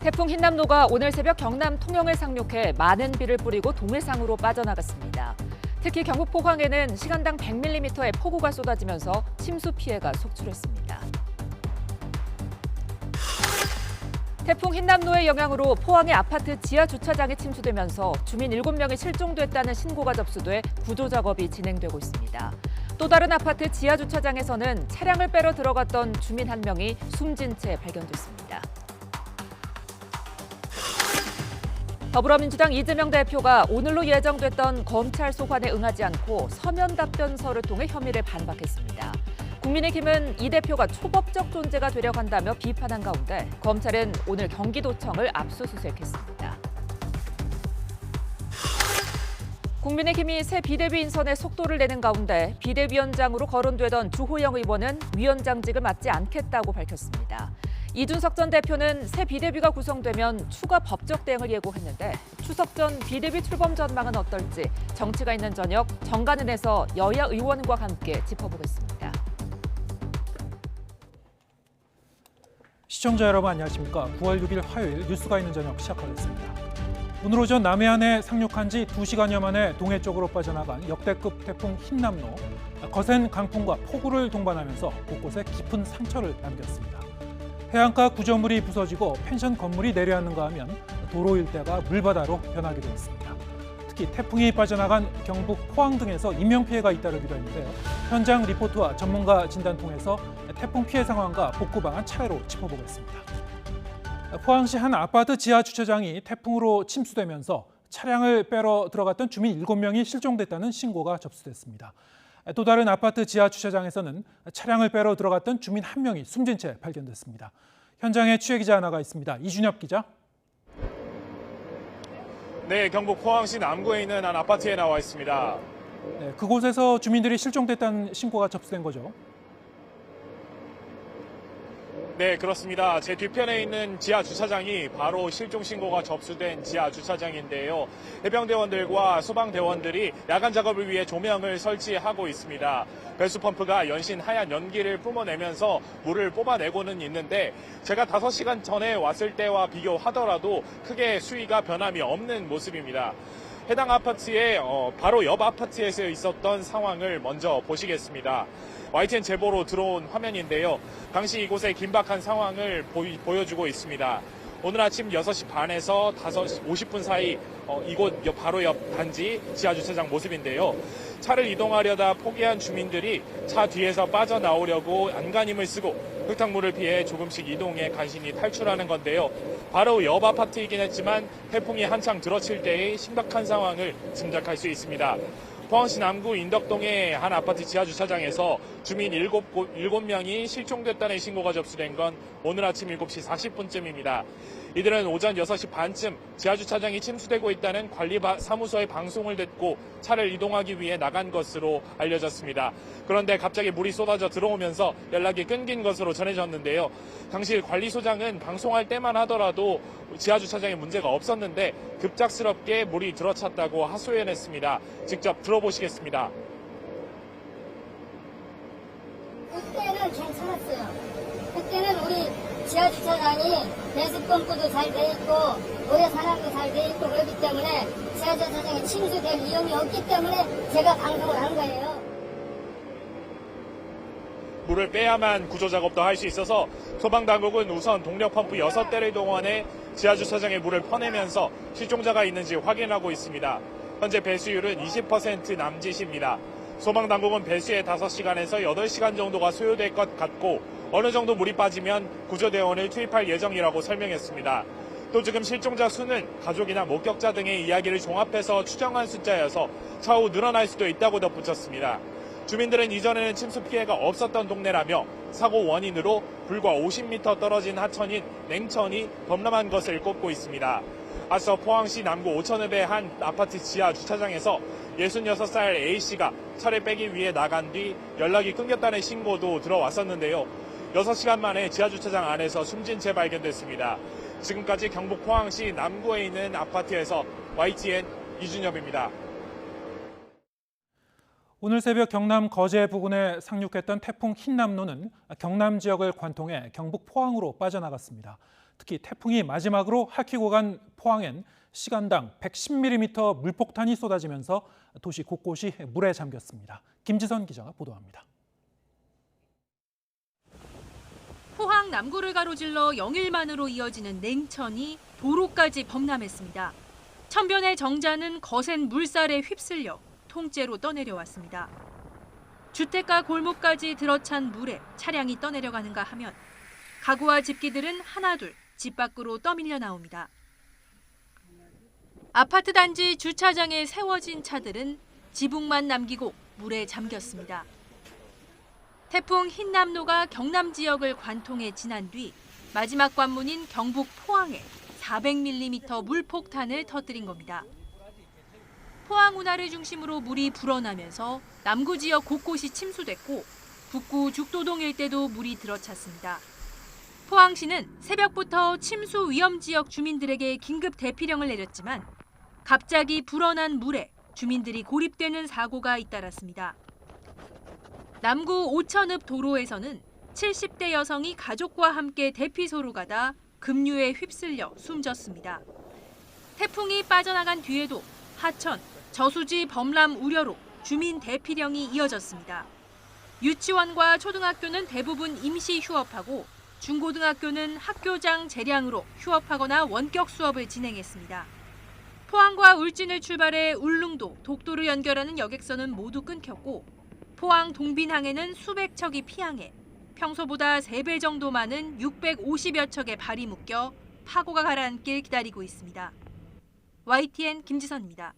태풍 흰남노가 오늘 새벽 경남 통영을 상륙해 많은 비를 뿌리고 동해상으로 빠져나갔습니다. 특히 경북 포항에는 시간당 100mm의 폭우가 쏟아지면서 침수 피해가 속출했습니다. 태풍 흰남노의 영향으로 포항의 아파트 지하 주차장이 침수되면서 주민 7명이 실종됐다는 신고가 접수돼 구조 작업이 진행되고 있습니다. 또 다른 아파트 지하 주차장에서는 차량을 빼러 들어갔던 주민 1명이 숨진 채 발견됐습니다. 더불어민주당 이재명 대표가 오늘로 예정됐던 검찰 소환에 응하지 않고 서면 답변서를 통해 혐의를 반박했습니다. 국민의힘은 이 대표가 초법적 존재가 되려고 한다며 비판한 가운데 검찰은 오늘 경기도청을 압수수색했습니다. 국민의힘이 새 비대위 인선에 속도를 내는 가운데 비대위원장으로 거론되던 주호영 의원은 위원장직을 맡지 않겠다고 밝혔습니다. 이준석 전 대표는 새 비대위가 구성되면 추가 법적 대응을 예고했는데 추석 전 비대위 출범 전망은 어떨지 정치가 있는 저녁 정관은에서 여야 의원과 함께 짚어보겠습니다. 시청자 여러분 안녕하십니까. 9월 6일 화요일 뉴스가 있는 저녁 시작하겠습니다. 오늘 오전 남해안에 상륙한 지 2시간여 만에 동해 쪽으로 빠져나간 역대급 태풍 흰남노. 거센 강풍과 폭우를 동반하면서 곳곳에 깊은 상처를 남겼습니다. 해안가 구조물이 부서지고 펜션 건물이 내려앉는가 하면 도로 일대가 물바다로 변하기도 했습니다. 특히 태풍이 빠져나간 경북 포항 등에서 인명피해가 잇따르기도 했는데요. 현장 리포트와 전문가 진단 통해서 태풍 피해 상황과 복구 방안 차례로 짚어보겠습니다. 포항시 한 아파트 지하 주차장이 태풍으로 침수되면서 차량을 빼러 들어갔던 주민 7명이 실종됐다는 신고가 접수됐습니다. 또 다른 아파트 지하 주차장에서는 차량을 빼러 들어갔던 주민 1명이 숨진 채 발견됐습니다. 현장에 취재기자 나가 있습니다. 이준엽 기자. 네, 경북 포항시 남구에 있는 한 아파트에 나와 있습니다. 네, 그곳에서 주민들이 실종됐다는 신고가 접수된 거죠. 네, 그렇습니다. 제 뒤편에 있는 지하 주차장이 바로 실종 신고가 접수된 지하 주차장인데요. 해병대원들과 소방대원들이 야간 작업을 위해 조명을 설치하고 있습니다. 배수 펌프가 연신 하얀 연기를 뿜어내면서 물을 뽑아내고는 있는데 제가 5시간 전에 왔을 때와 비교하더라도 크게 수위가 변함이 없는 모습입니다. 해당 아파트의 바로 옆 아파트에서 있었던 상황을 먼저 보시겠습니다. YTN 제보로 들어온 화면인데요. 당시 이곳의 긴박한 상황을 보여주고 있습니다. 오늘 아침 6시 반에서 5시 50분 사이 이곳 바로 옆 단지 지하주차장 모습인데요. 차를 이동하려다 포기한 주민들이 차 뒤에서 빠져나오려고 안간힘을 쓰고 흙탕물을 피해 조금씩 이동해 간신히 탈출하는 건데요. 바로 옆 아파트이긴 했지만 태풍이 한창 들어칠 때의 심각한 상황을 짐작할 수 있습니다. 포항시 남구 인덕동의 한 아파트 지하주차장에서 주민 7명이 실종됐다는 신고가 접수된 건 오늘 아침 7시 40분쯤입니다. 이들은 오전 6시 반쯤 지하주차장이 침수되고 있다는 관리사무소의 방송을 듣고 차를 이동하기 위해 나간 것으로 알려졌습니다. 그런데 갑자기 물이 쏟아져 들어오면서 연락이 끊긴 것으로 전해졌는데요. 당시 관리소장은 방송할 때만 하더라도 지하주차장에 문제가 없었는데 급작스럽게 물이 들어찼다고 하소연했습니다. 직접 들어보시겠습니다. 그때는 괜찮았어요. 그때는 우리 지하주차장이 배수펌프도 잘 돼 있고 모래사랑도 잘 돼 있고 그렇기 때문에 지하주차장에 침수될 위험이 없기 때문에 제가 방송을 한 거예요. 물을 빼야만 구조작업도 할 수 있어서 소방당국은 우선 동력펌프 6대를 동원해 지하주차장에 물을 퍼내면서 실종자가 있는지 확인하고 있습니다. 현재 배수율은 20% 남짓입니다. 소방당국은 배수에 5시간에서 8시간 정도가 소요될 것 같고 어느 정도 물이 빠지면 구조대원을 투입할 예정이라고 설명했습니다. 또 지금 실종자 수는 가족이나 목격자 등의 이야기를 종합해서 추정한 숫자여서 차후 늘어날 수도 있다고 덧붙였습니다. 주민들은 이전에는 침수 피해가 없었던 동네라며 사고 원인으로 불과 50m 떨어진 하천인 냉천이 범람한 것을 꼽고 있습니다. 앞서 포항시 남구 오천읍의 한 아파트 지하 주차장에서 66살 A씨가 차를 빼기 위해 나간 뒤 연락이 끊겼다는 신고도 들어왔었는데요. 6시간 만에 지하주차장 안에서 숨진 채 발견됐습니다. 지금까지 경북 포항시 남구에 있는 아파트에서 YTN 이준엽입니다. 오늘 새벽 경남 거제 부근에 상륙했던 태풍 흰남노는 경남 지역을 관통해 경북 포항으로 빠져나갔습니다. 특히 태풍이 마지막으로 핥히고 간 포항엔 시간당 110mm 물폭탄이 쏟아지면서 도시 곳곳이 물에 잠겼습니다. 김지선 기자가 보도합니다. 포항 남구를 가로질러 영일만으로 이어지는 냉천이 도로까지 범람했습니다. 천변의 정자는 거센 물살에 휩쓸려 통째로 떠내려왔습니다. 주택가 골목까지 들어찬 물에 차량이 떠내려가는가 하면 가구와 집기들은 하나둘 집 밖으로 떠밀려 나옵니다. 아파트 단지 주차장에 세워진 차들은 지붕만 남기고 물에 잠겼습니다. 태풍 흰남노가 경남 지역을 관통해 지난 뒤 마지막 관문인 경북 포항에 400mm 물폭탄을 터뜨린 겁니다. 포항 운하를 중심으로 물이 불어나면서 남구 지역 곳곳이 침수됐고 북구 죽도동 일대도 물이 들어찼습니다. 포항시는 새벽부터 침수 위험 지역 주민들에게 긴급 대피령을 내렸지만 갑자기 불어난 물에 주민들이 고립되는 사고가 잇따랐습니다. 남구 오천읍 도로에서는 70대 여성이 가족과 함께 대피소로 가다 급류에 휩쓸려 숨졌습니다. 태풍이 빠져나간 뒤에도 하천, 저수지 범람 우려로 주민 대피령이 이어졌습니다. 유치원과 초등학교는 대부분 임시 휴업하고 중고등학교는 학교장 재량으로 휴업하거나 원격 수업을 진행했습니다. 포항과 울진을 출발해 울릉도, 독도를 연결하는 여객선은 모두 끊겼고 포항 동빈항에는 수백 척이 피항해 평소보다 3배 정도 많은 650여 척의 발이 묶여 파고가 가라앉길 기다리고 있습니다. YTN 김지선입니다.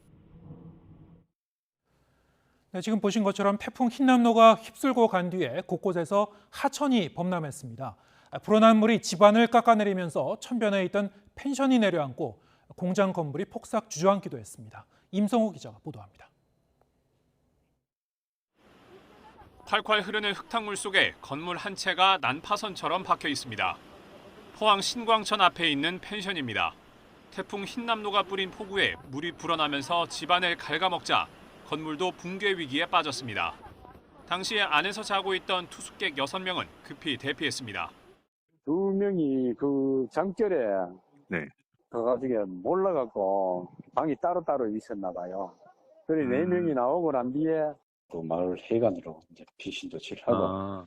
네, 지금 보신 것처럼 태풍 흰남노가 휩쓸고 간 뒤에 곳곳에서 하천이 범람했습니다. 불어난 물이 집안을 깎아내리면서 천변에 있던 펜션이 내려앉고 공장 건물이 폭삭 주저앉기도 했습니다. 임성호 기자가 보도합니다. 콸콸 흐르는 흙탕물 속에 건물 한 채가 난파선처럼 박혀 있습니다. 포항 신광천 앞에 있는 펜션입니다. 태풍 흰남노가 뿌린 폭우에 물이 불어나면서 집안을 갉아먹자 건물도 붕괴 위기에 빠졌습니다. 당시에 안에서 자고 있던 투숙객 6명은 급히 대피했습니다. 2명이 그 잠결에 가가지고 몰라갖고 방이 따로따로 있었나 봐요. 그래 4명이 나오고 난 뒤에 또 마을 해관으로 이제 피신 조치를 하고.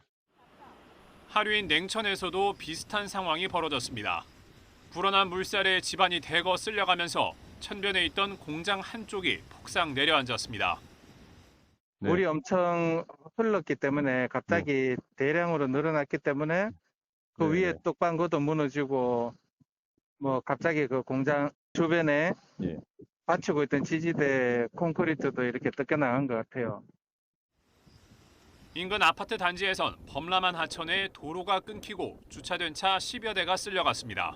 하류인 냉천에서도 비슷한 상황이 벌어졌습니다. 불어난 물살에 집안이 대거 쓸려가면서 천변에 있던 공장 한쪽이 폭삭 내려앉았습니다. 물이 엄청 흘렀기 때문에 갑자기 대량으로 늘어났기 때문에 그 위에 똑방구도 무너지고 뭐 갑자기 그 공장 주변에 받치고 있던 지지대 콘크리트도 이렇게 뜯겨나간 것 같아요. 인근 아파트 단지에선 범람한 하천에 도로가 끊기고 주차된 차 10여 대가 쓸려갔습니다.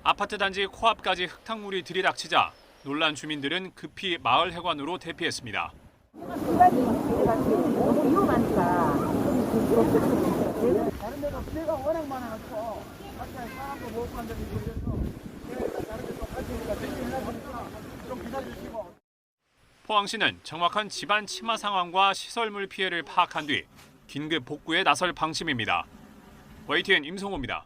아파트 단지 코앞까지 흙탕물이 들이닥치자 놀란 주민들은 급히 마을 해관으로 대피했습니다. 너무 위험하니까. 다른 데가 비가 워낙 많아서 가까이 사람도 못 간다는 그래서 다른 데도 갈테니까 대피해놨으니까 좀 기다려주시고. 포항시는 정확한 집안 침하 상황과 시설물 피해를 파악한 뒤 긴급 복구에 나설 방침입니다. YTN 임성호입니다.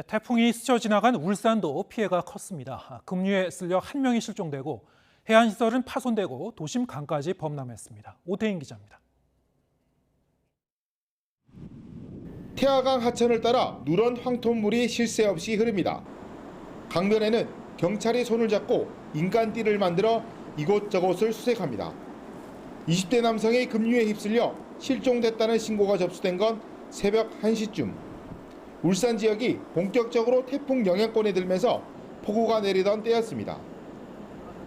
태풍이 스쳐 지나간 울산도 피해가 컸습니다. 급류에 쓸려 1명이 실종되고 해안시설은 파손되고 도심 강까지 범람했습니다. 오태인 기자입니다. 태화강 하천을 따라 누런 황토물이 쉴 새 없이 흐릅니다. 강변에는 경찰이 손을 잡고 인간띠를 만들어 이곳저곳을 수색합니다. 20대 남성이 급류에 휩쓸려 실종됐다는 신고가 접수된 건 새벽 1시쯤. 울산 지역이 본격적으로 태풍 영향권에 들면서 폭우가 내리던 때였습니다.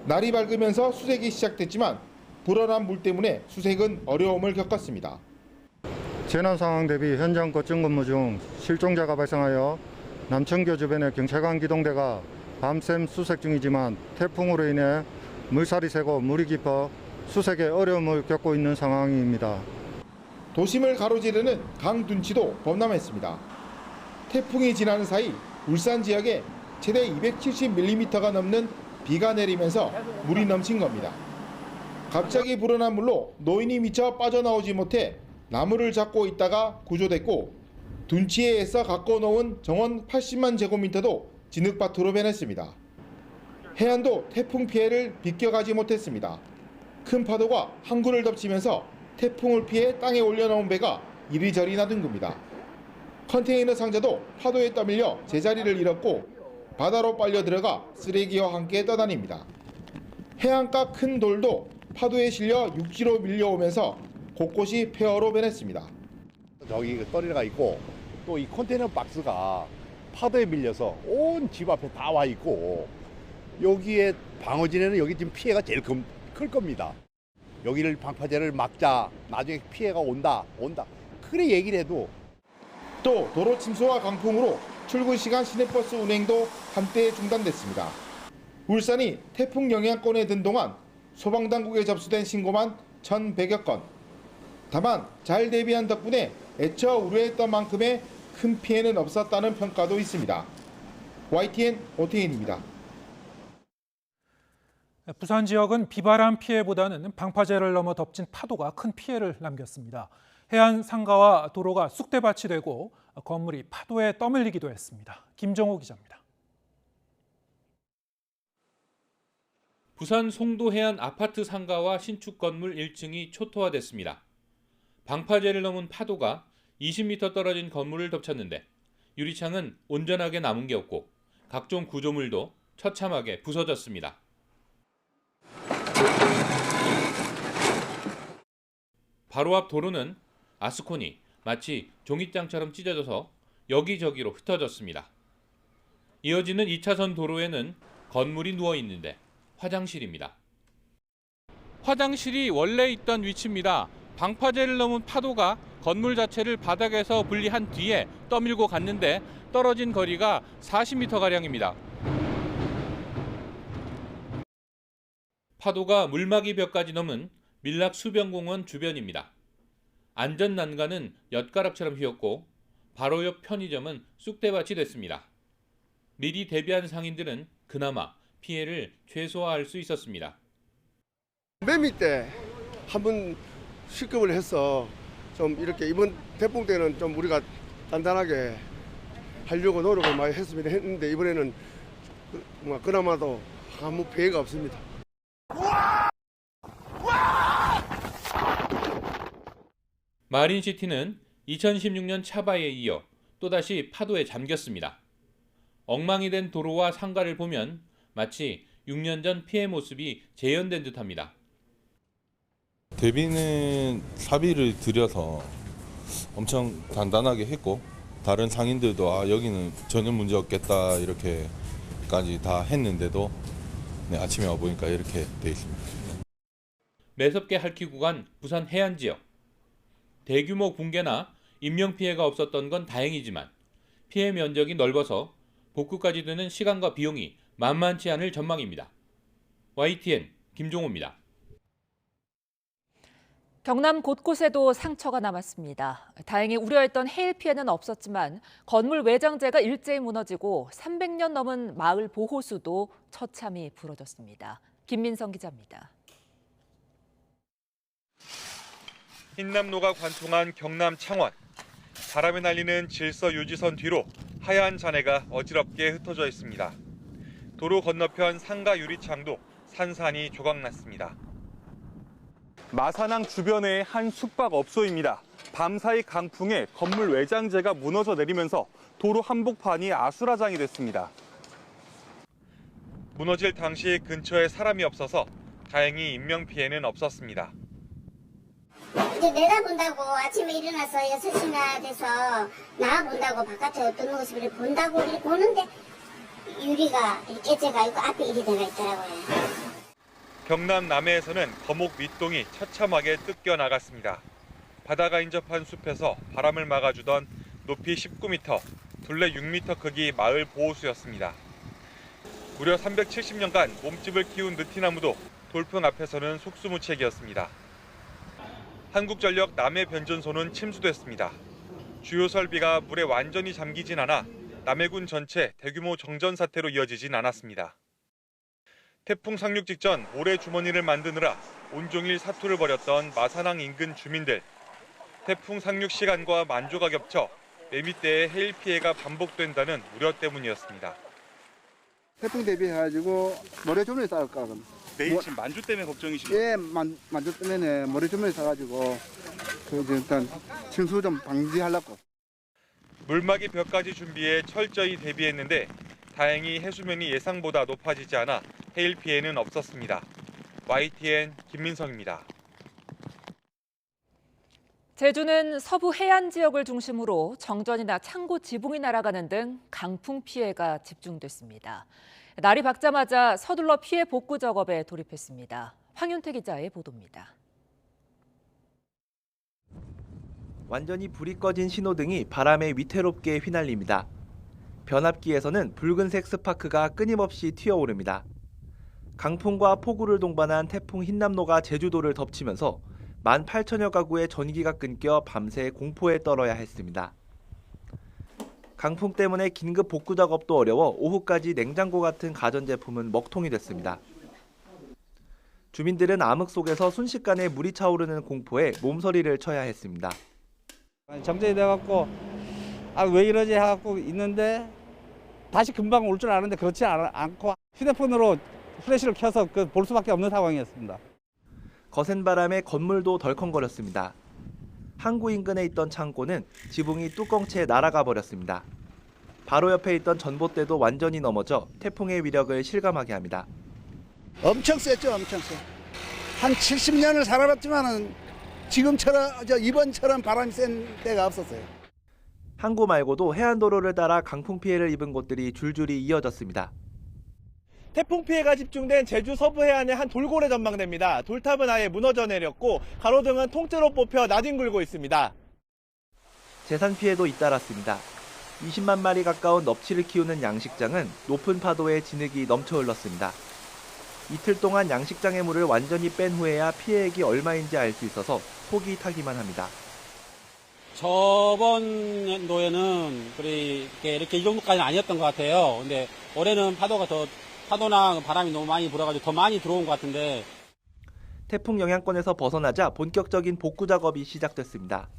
날이 밝으면서 수색이 시작됐지만 불어난 물 때문에 수색은 어려움을 겪었습니다. 재난 상황 대비 현장 거점 근무 중 실종자가 발생하여 남천교 주변의 경찰관 기동대가 밤샘 수색 중이지만 태풍으로 인해 물살이 새고 물이 깊어 수색에 어려움을 겪고 있는 상황입니다. 도심을 가로지르는 강 둔치도 범람했습니다. 태풍이 지나는 사이 울산 지역에 최대 270mm가 넘는 비가 내리면서 물이 넘친 겁니다. 갑자기 불어난 물로 노인이 미쳐 빠져나오지 못해 나무를 잡고 있다가 구조됐고 둔치에 애써 가꿔놓은 정원 80만 제곱미터도 진흙밭으로 변했습니다. 해안도 태풍 피해를 비껴가지 못했습니다. 큰 파도가 항구를 덮치면서 태풍을 피해 땅에 올려놓은 배가 이리저리 나뒹굽니다. 컨테이너 상자도 파도에 떠밀려 제자리를 잃었고 바다로 빨려 들어가 쓰레기와 함께 떠다닙니다. 해안가 큰 돌도 파도에 실려 육지로 밀려오면서 곳곳이 폐허로 변했습니다. 저기 떨어가 있고 또 이 컨테이너 박스가 파도에 밀려서 온 집 앞에 다 와 있고 여기에 방어진에는 여기 지금 피해가 제일 클 겁니다. 여기를 방파제를 막자 나중에 피해가 온다 그래 얘기를 해도 또 도로 침수와 강풍으로 출근 시간 시내버스 운행도 한때 중단됐습니다. 울산이 태풍 영향권에 든 동안 소방당국에 접수된 신고만 1,100여 건. 다만 잘 대비한 덕분에 애처 우려했던 만큼의 큰 피해는 없었다는 평가도 있습니다. YTN 오태인입니다. 부산 지역은 비바람 피해보다는 방파제를 넘어 덮친 파도가 큰 피해를 남겼습니다. 해안 상가와 도로가 쑥대밭이 되고 건물이 파도에 떠밀리기도 했습니다. 김정호 기자입니다. 부산 송도 해안 아파트 상가와 신축 건물 1층이 초토화됐습니다. 방파제를 넘은 파도가 20m 떨어진 건물을 덮쳤는데 유리창은 온전하게 남은 게 없고 각종 구조물도 처참하게 부서졌습니다. 바로 앞 도로는 아스콘이 마치 종잇장처럼 찢어져서 여기저기로 흩어졌습니다. 이어지는 2차선 도로에는 건물이 누워 있는데 화장실입니다. 화장실이 원래 있던 위치입니다. 방파제를 넘은 파도가 건물 자체를 바닥에서 분리한 뒤에 떠밀고 갔는데 떨어진 거리가 40m가량입니다. 파도가 물막이 벽까지 넘은 밀락 수변공원 주변입니다. 안전 난간은 엿가락처럼 휘었고 바로 옆 편의점은 쑥대밭이 됐습니다. 미리 대비한 상인들은 그나마 피해를 최소화할 수 있었습니다. 매미 때 한번 식급을 해서 좀 이렇게 이번 태풍 때는 좀 우리가 단단하게 하려고 노력을 많이 했는데 이번에는 그나마도 아무 피해가 없습니다. 마린시티는 2016년 차바에 이어 또다시 파도에 잠겼습니다. 엉망이 된 도로와 상가를 보면 마치 6년 전 피해 모습이 재현된 듯합니다. 대비는 사비를 들여서 엄청 단단하게 했고 다른 상인들도 여기는 전혀 문제 없겠다 이렇게까지 다 했는데도 아침에 와보니까 이렇게 돼 있습니다. 매섭게 핥히고 간 부산 해안 지역. 대규모 붕괴나 인명피해가 없었던 건 다행이지만 피해 면적이 넓어서 복구까지 드는 시간과 비용이 만만치 않을 전망입니다. YTN 김종호입니다. 경남 곳곳에도 상처가 남았습니다. 다행히 우려했던 해일 피해는 없었지만 건물 외장재가 일제히 무너지고 300년 넘은 마을 보호수도 처참히 부러졌습니다. 김민성 기자입니다. 흰남노가 관통한 경남 창원. 바람에 날리는 질서 유지선 뒤로 하얀 잔해가 어지럽게 흩어져 있습니다. 도로 건너편 상가 유리창도 산산이 조각났습니다. 마산항 주변의 한 숙박업소입니다. 밤사이 강풍에 건물 외장재가 무너져 내리면서 도로 한복판이 아수라장이 됐습니다. 무너질 당시 근처에 사람이 없어서 다행히 인명피해는 없었습니다. 이제 내다본다고 아침에 일어나서 6시나 돼서 나와본다고 바깥에 어떤 모습을 본다고 보는데 유리가 깨져가 있고 앞에 이리 돼가 있더라고요. 경남 남해에서는 거목 밑동이 처참하게 뜯겨 나갔습니다. 바다가 인접한 숲에서 바람을 막아주던 높이 19m, 둘레 6m 크기 마을 보호수였습니다. 무려 370년간 몸집을 키운 느티나무도 돌풍 앞에서는 속수무책이었습니다. 한국전력 남해변전소는 침수됐습니다. 주요 설비가 물에 완전히 잠기진 않아 남해군 전체 대규모 정전 사태로 이어지진 않았습니다. 태풍 상륙 직전 모래 주머니를 만드느라 온종일 사투를 벌였던 마산항 인근 주민들. 태풍 상륙 시간과 만조가 겹쳐 매미떼의 해일 피해가 반복된다는 우려 때문이었습니다. 태풍 대비해가지고 모래주머니 쌓을까 그럼. 내일 지금 만주 때문에 걱정이시죠? 예, 만주 때문에 모래주머니 쌓아가지고 일단 침수 좀 방지하려고. 물막이 벽까지 준비해 철저히 대비했는데 다행히 해수면이 예상보다 높아지지 않아 해일 피해는 없었습니다. YTN 김민성입니다. 제주는 서부 해안 지역을 중심으로 정전이나 창고 지붕이 날아가는 등 강풍 피해가 집중됐습니다. 날이 밝자마자 서둘러 피해 복구 작업에 돌입했습니다. 황윤태 기자의 보도입니다. 완전히 불이 꺼진 신호등이 바람에 위태롭게 휘날립니다. 변압기에서는 붉은색 스파크가 끊임없이 튀어오릅니다. 강풍과 폭우를 동반한 태풍 흰남노가 제주도를 덮치면서 18,000여 가구의 전기가 끊겨 밤새 공포에 떨어야 했습니다. 강풍 때문에 긴급 복구 작업도 어려워 오후까지 냉장고 같은 가전제품은 먹통이 됐습니다. 주민들은 암흑 속에서 순식간에 물이 차오르는 공포에 몸서리를 쳐야 했습니다. 정전이 돼갖고 왜 이러지 해갖고 있는데 다시 금방 올 줄 아는데 그렇지 않고 휴대폰으로 플래시를 켜서 볼 수밖에 없는 상황이었습니다. 거센 바람에 건물도 덜컹거렸습니다. 항구 인근에 있던 창고는 지붕이 뚜껑채 날아가 버렸습니다. 바로 옆에 있던 전봇대도 완전히 넘어져 태풍의 위력을 실감하게 합니다. 엄청 셌죠, 엄청 세. 한 70년을 살아봤지만은 이번처럼 바람이 센 때가 없었어요. 항구 말고도 해안도로를 따라 강풍 피해를 입은 곳들이 줄줄이 이어졌습니다. 태풍 피해가 집중된 제주 서부 해안의 한 돌고래 전망대입니다. 돌탑은 아예 무너져 내렸고 가로등은 통째로 뽑혀 나뒹굴고 있습니다. 재산 피해도 잇따랐습니다. 20만 마리 가까운 넙치를 키우는 양식장은 높은 파도에 진흙이 넘쳐 흘렀습니다. 이틀 동안 양식장의 물을 완전히 뺀 후에야 피해액이 얼마인지 알 수 있어서 속이 타기만 합니다. 저번 연도에는 이렇게 이 정도까지는 아니었던 것 같아요. 근데 올해는 파도나 바람이 너무 많이 불어가지고 더 많이 들어온 것 같은데. 태풍 영향권에서 벗어나자 본격적인 복구 작업이 시작됐습니다.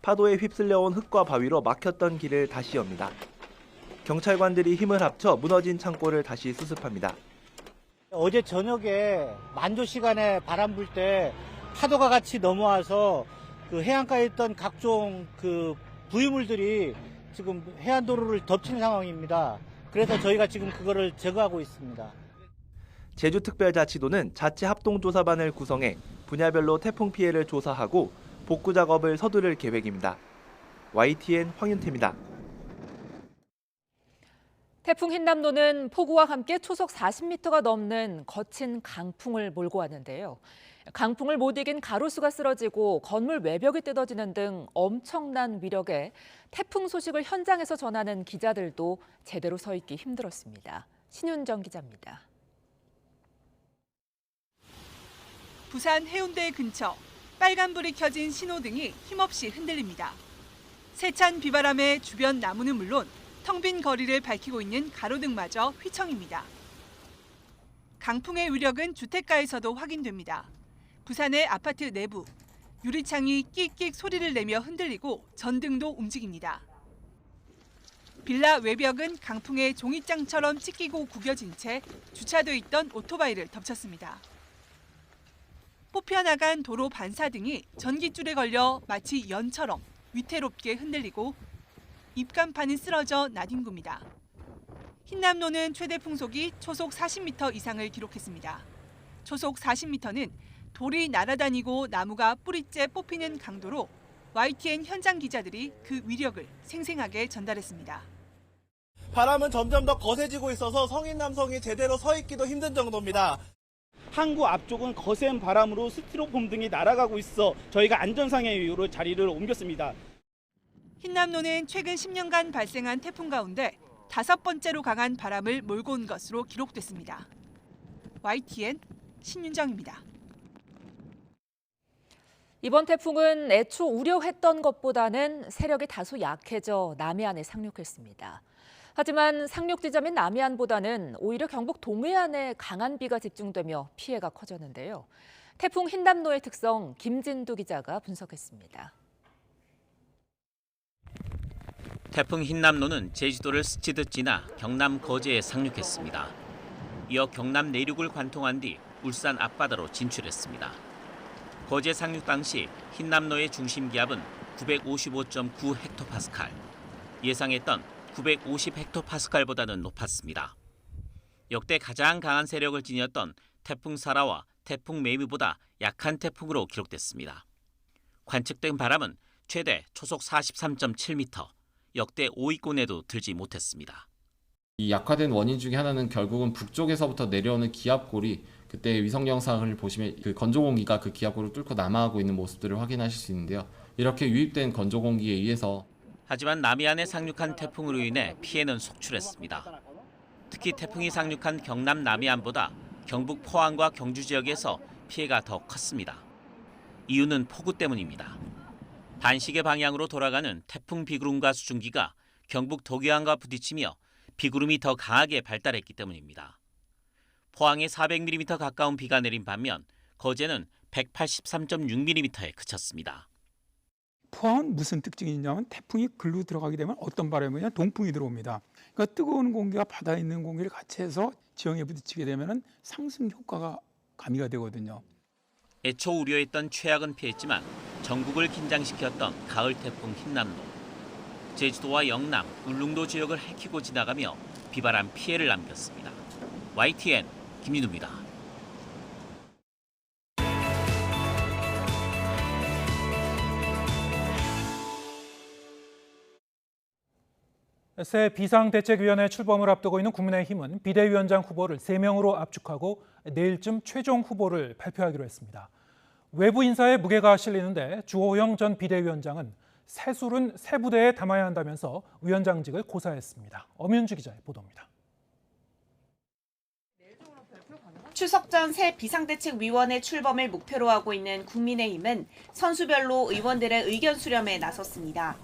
파도에 휩쓸려온 흙과 바위로 막혔던 길을 다시 엽니다. 경찰관들이 힘을 합쳐 무너진 창고를 다시 수습합니다. 어제 저녁에 만조 시간에 바람 불 때 파도가 같이 넘어와서 해안가에 있던 각종 부유물들이 지금 해안도로를 덮치는 상황입니다. 그래서 저희가 지금 그거를 제거하고 있습니다. 제주특별자치도는 자치 합동조사반을 구성해 분야별로 태풍 피해를 조사하고 복구 작업을 서두를 계획입니다. YTN 황윤태입니다. 태풍 흰남노는 폭우와 함께 초속 40m가 넘는 거친 강풍을 몰고 왔는데요. 강풍을 못 이긴 가로수가 쓰러지고 건물 외벽이 뜯어지는 등 엄청난 위력에 태풍 소식을 현장에서 전하는 기자들도 제대로 서 있기 힘들었습니다. 신윤정 기자입니다. 부산 해운대 근처 빨간불이 켜진 신호등이 힘없이 흔들립니다. 세찬 비바람에 주변 나무는 물론 텅 빈 거리를 밝히고 있는 가로등마저 휘청입니다. 강풍의 위력은 주택가에서도 확인됩니다. 부산의 아파트 내부, 유리창이 끽끽 소리를 내며 흔들리고 전등도 움직입니다. 빌라 외벽은 강풍에 종이장처럼 찢기고 구겨진 채 주차돼 있던 오토바이를 덮쳤습니다. 뽑혀나간 도로 반사등이 전깃줄에 걸려 마치 연처럼 위태롭게 흔들리고 입간판은 쓰러져 나뒹굽니다. 흰남노는 최대 풍속이 초속 40m 이상을 기록했습니다. 초속 40m는 돌이 날아다니고 나무가 뿌리째 뽑히는 강도로 YTN 현장 기자들이 그 위력을 생생하게 전달했습니다. 바람은 점점 더 거세지고 있어서 성인 남성이 제대로 서 있기도 힘든 정도입니다. 항구 앞쪽은 거센 바람으로 스티로폼 등이 날아가고 있어 저희가 안전상의 이유로 자리를 옮겼습니다. 흰남노는 최근 10년간 발생한 태풍 가운데 5번째로 강한 바람을 몰고 온 것으로 기록됐습니다. YTN 신윤정입니다. 이번 태풍은 애초 우려했던 것보다는 세력이 다소 약해져 남해안에 상륙했습니다. 하지만 상륙 지점인 남해안보다는 오히려 경북 동해안에 강한 비가 집중되며 피해가 커졌는데요. 태풍 흰남노의 특성 김진두 기자가 분석했습니다. 태풍 흰남노는 제주도를 스치듯 지나 경남 거제에 상륙했습니다. 이어 경남 내륙을 관통한 뒤 울산 앞바다로 진출했습니다. 거제 상륙 당시 흰남노의 중심 기압은 955.9 헥토파스칼, 예상했던 950 헥토파스칼보다는 높았습니다. 역대 가장 강한 세력을 지녔던 태풍 사라와 태풍 매미보다 약한 태풍으로 기록됐습니다. 관측된 바람은 최대 초속 43.7m, 역대 5위권에도 들지 못했습니다. 이 약화된 원인 중에 하나는 결국은 북쪽에서부터 내려오는 기압골이 그때 위성 영상을 보시면 그 건조 공기가 그 기압골을 뚫고 남하하고 있는 모습들을 확인하실 수 있는데요. 이렇게 유입된 건조 공기에 의해서 하지만 남해안에 상륙한 태풍으로 인해 피해는 속출했습니다. 특히 태풍이 상륙한 경남 남해안보다 경북 포항과 경주 지역에서 피해가 더 컸습니다. 이유는 폭우 때문입니다. 반시계 방향으로 돌아가는 태풍 비구름과 수증기가 경북 도교항과 부딪히며 비구름이 더 강하게 발달했기 때문입니다. 포항에 400mm 가까운 비가 내린 반면 거제는 183.6mm에 그쳤습니다. 포항은 무슨 특징이 있냐면 태풍이 글로 들어가게 되면 어떤 바람이 오냐 동풍이 들어옵니다. 그러니까 뜨거운 공기가 바다에 있는 공기를 같이 해서 지형에 부딪히게 되면 상승 효과가 가미가 되거든요. 애초 우려했던 최악은 피했지만 전국을 긴장시켰던 가을 태풍 흰남노. 제주도와 영남, 울릉도 지역을 헤치고 지나가며 비바람 피해를 남겼습니다. YTN 김진우입니다. 새 비상대책위원회 출범을 앞두고 있는 국민의힘은 비대위원장 후보를 3명으로 압축하고 내일쯤 최종 후보를 발표하기로 했습니다. 외부 인사에 무게가 실리는데 주호영 전 비대위원장은 세술은 새 부대에 담아야 한다면서 위원장직을 고사했습니다. 엄윤주 기자의 보도입니다. 추석 전 새 비상대책위원회 출범을 목표로 하고 있는 국민의힘은 선수별로 의원들의 의견 수렴에 나섰습니다.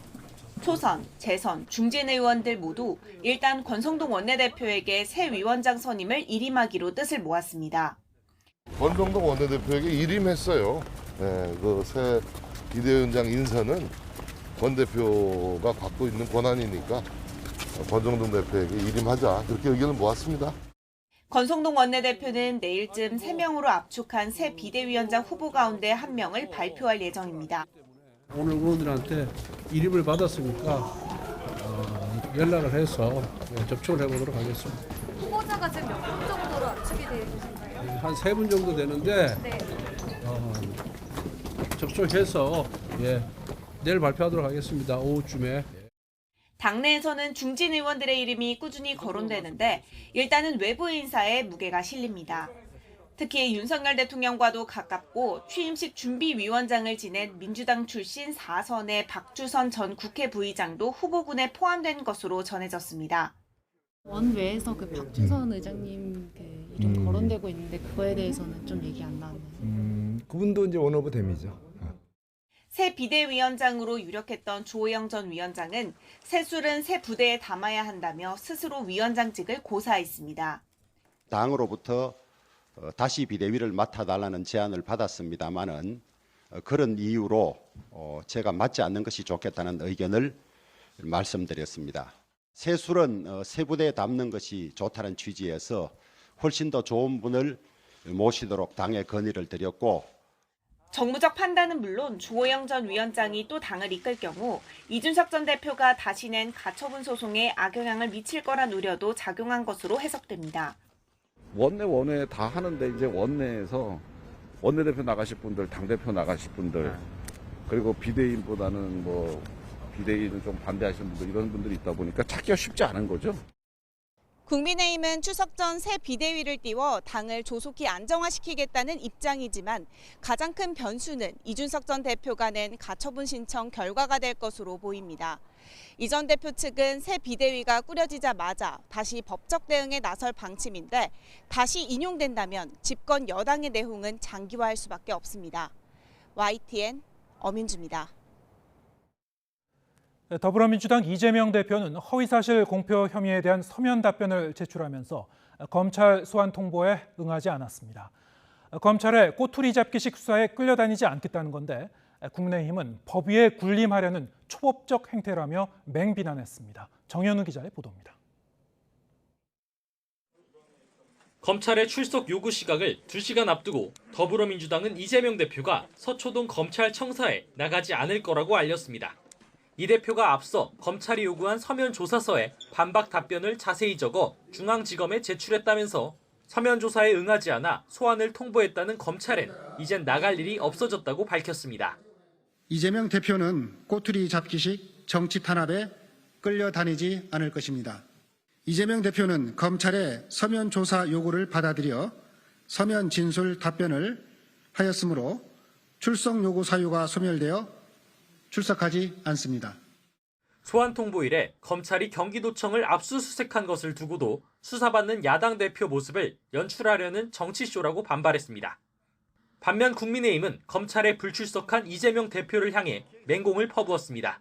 초선, 재선, 중진 의원들 모두 일단 권성동 원내대표에게 새 위원장 선임을 일임하기로 뜻을 모았습니다. 권성동 원내대표에게 일임했어요. 네, 그 새 비대위원장 인선은 권 대표가 갖고 있는 권한이니까 권성동 대표에게 일임하자 그렇게 의견을 모았습니다. 권성동 원내대표는 내일쯤 3명으로 압축한 새 비대위원장 후보 가운데 1명을 발표할 예정입니다. 오늘 의원들한테 일임을 받았으니까 연락을 해서 접촉을 해보도록 하겠습니다. 후보자가 지금 몇 분 정도로 압축이 되어 계신가요? 한 3분 정도 되는데 네. 접촉해서 내일 발표하도록 하겠습니다. 오후쯤에. 당내에서는 중진 의원들의 이름이 꾸준히 거론되는데 일단은 외부 인사에 무게가 실립니다. 특히 윤석열 대통령과도 가깝고 취임식 준비위원장을 지낸 민주당 출신 4선의 박주선 전 국회 부의장도 후보군에 포함된 것으로 전해졌습니다. 원외에서 그 박주선 의장님 그 이름 거론되고 있는데 그거에 대해서는 좀 얘기 안 나오네요. 그분도 이제 원오브 댐이죠. 새 비대위원장으로 유력했던 주호영 전 위원장은 세술은 새 부대에 담아야 한다며 스스로 위원장직을 고사했습니다. 당으로부터 다시 비대위를 맡아달라는 제안을 받았습니다마는 그런 이유로 제가 맡지 않는 것이 좋겠다는 의견을 말씀드렸습니다. 세술은 새 부대에 담는 것이 좋다는 취지에서 훨씬 더 좋은 분을 모시도록 당에 건의를 드렸고 정무적 판단은 물론 주호영 전 위원장이 또 당을 이끌 경우 이준석 전 대표가 다시 낸 가처분 소송에 악영향을 미칠 거란 우려도 작용한 것으로 해석됩니다. 원내 다 하는데 이제 원내에서 원내대표 나가실 분들, 당대표 나가실 분들 그리고 비대위보다는 뭐 비대위는 좀 반대하시는 분들 이런 분들이 있다 보니까 찾기가 쉽지 않은 거죠. 국민의힘은 추석 전 새 비대위를 띄워 당을 조속히 안정화시키겠다는 입장이지만 가장 큰 변수는 이준석 전 대표가 낸 가처분 신청 결과가 될 것으로 보입니다. 이 전 대표 측은 새 비대위가 꾸려지자마자 다시 법적 대응에 나설 방침인데 다시 인용된다면 집권 여당의 내홍은 장기화할 수밖에 없습니다. YTN 엄윤주입니다. 더불어민주당 이재명 대표는 허위사실 공표 혐의에 대한 서면 답변을 제출하면서 검찰 소환 통보에 응하지 않았습니다. 검찰의 꼬투리 잡기식 수사에 끌려다니지 않겠다는 건데 국민의힘은 법 위에 군림하려는 초법적 행태라며 맹비난했습니다. 정현우 기자의 보도입니다. 검찰의 출석 요구 시각을 2시간 앞두고 더불어민주당은 이재명 대표가 서초동 검찰청사에 나가지 않을 거라고 알렸습니다. 이 대표가 앞서 검찰이 요구한 서면 조사서에 반박 답변을 자세히 적어 중앙지검에 제출했다면서 서면 조사에 응하지 않아 소환을 통보했다는 검찰은 이젠 나갈 일이 없어졌다고 밝혔습니다. 이재명 대표는 꼬투리 잡기식 정치 탄압에 끌려다니지 않을 것입니다. 이재명 대표는 검찰의 서면 조사 요구를 받아들여 서면 진술 답변을 하였으므로 출석 요구 사유가 소멸되어 출석하지 않습니다. 소환 통보 이래 검찰이 경기도청을 압수수색한 것을 두고도 수사받는 야당 대표 모습을 연출하려는 정치쇼라고 반발했습니다. 반면 국민의힘은 검찰에 불출석한 이재명 대표를 향해 맹공을 퍼부었습니다.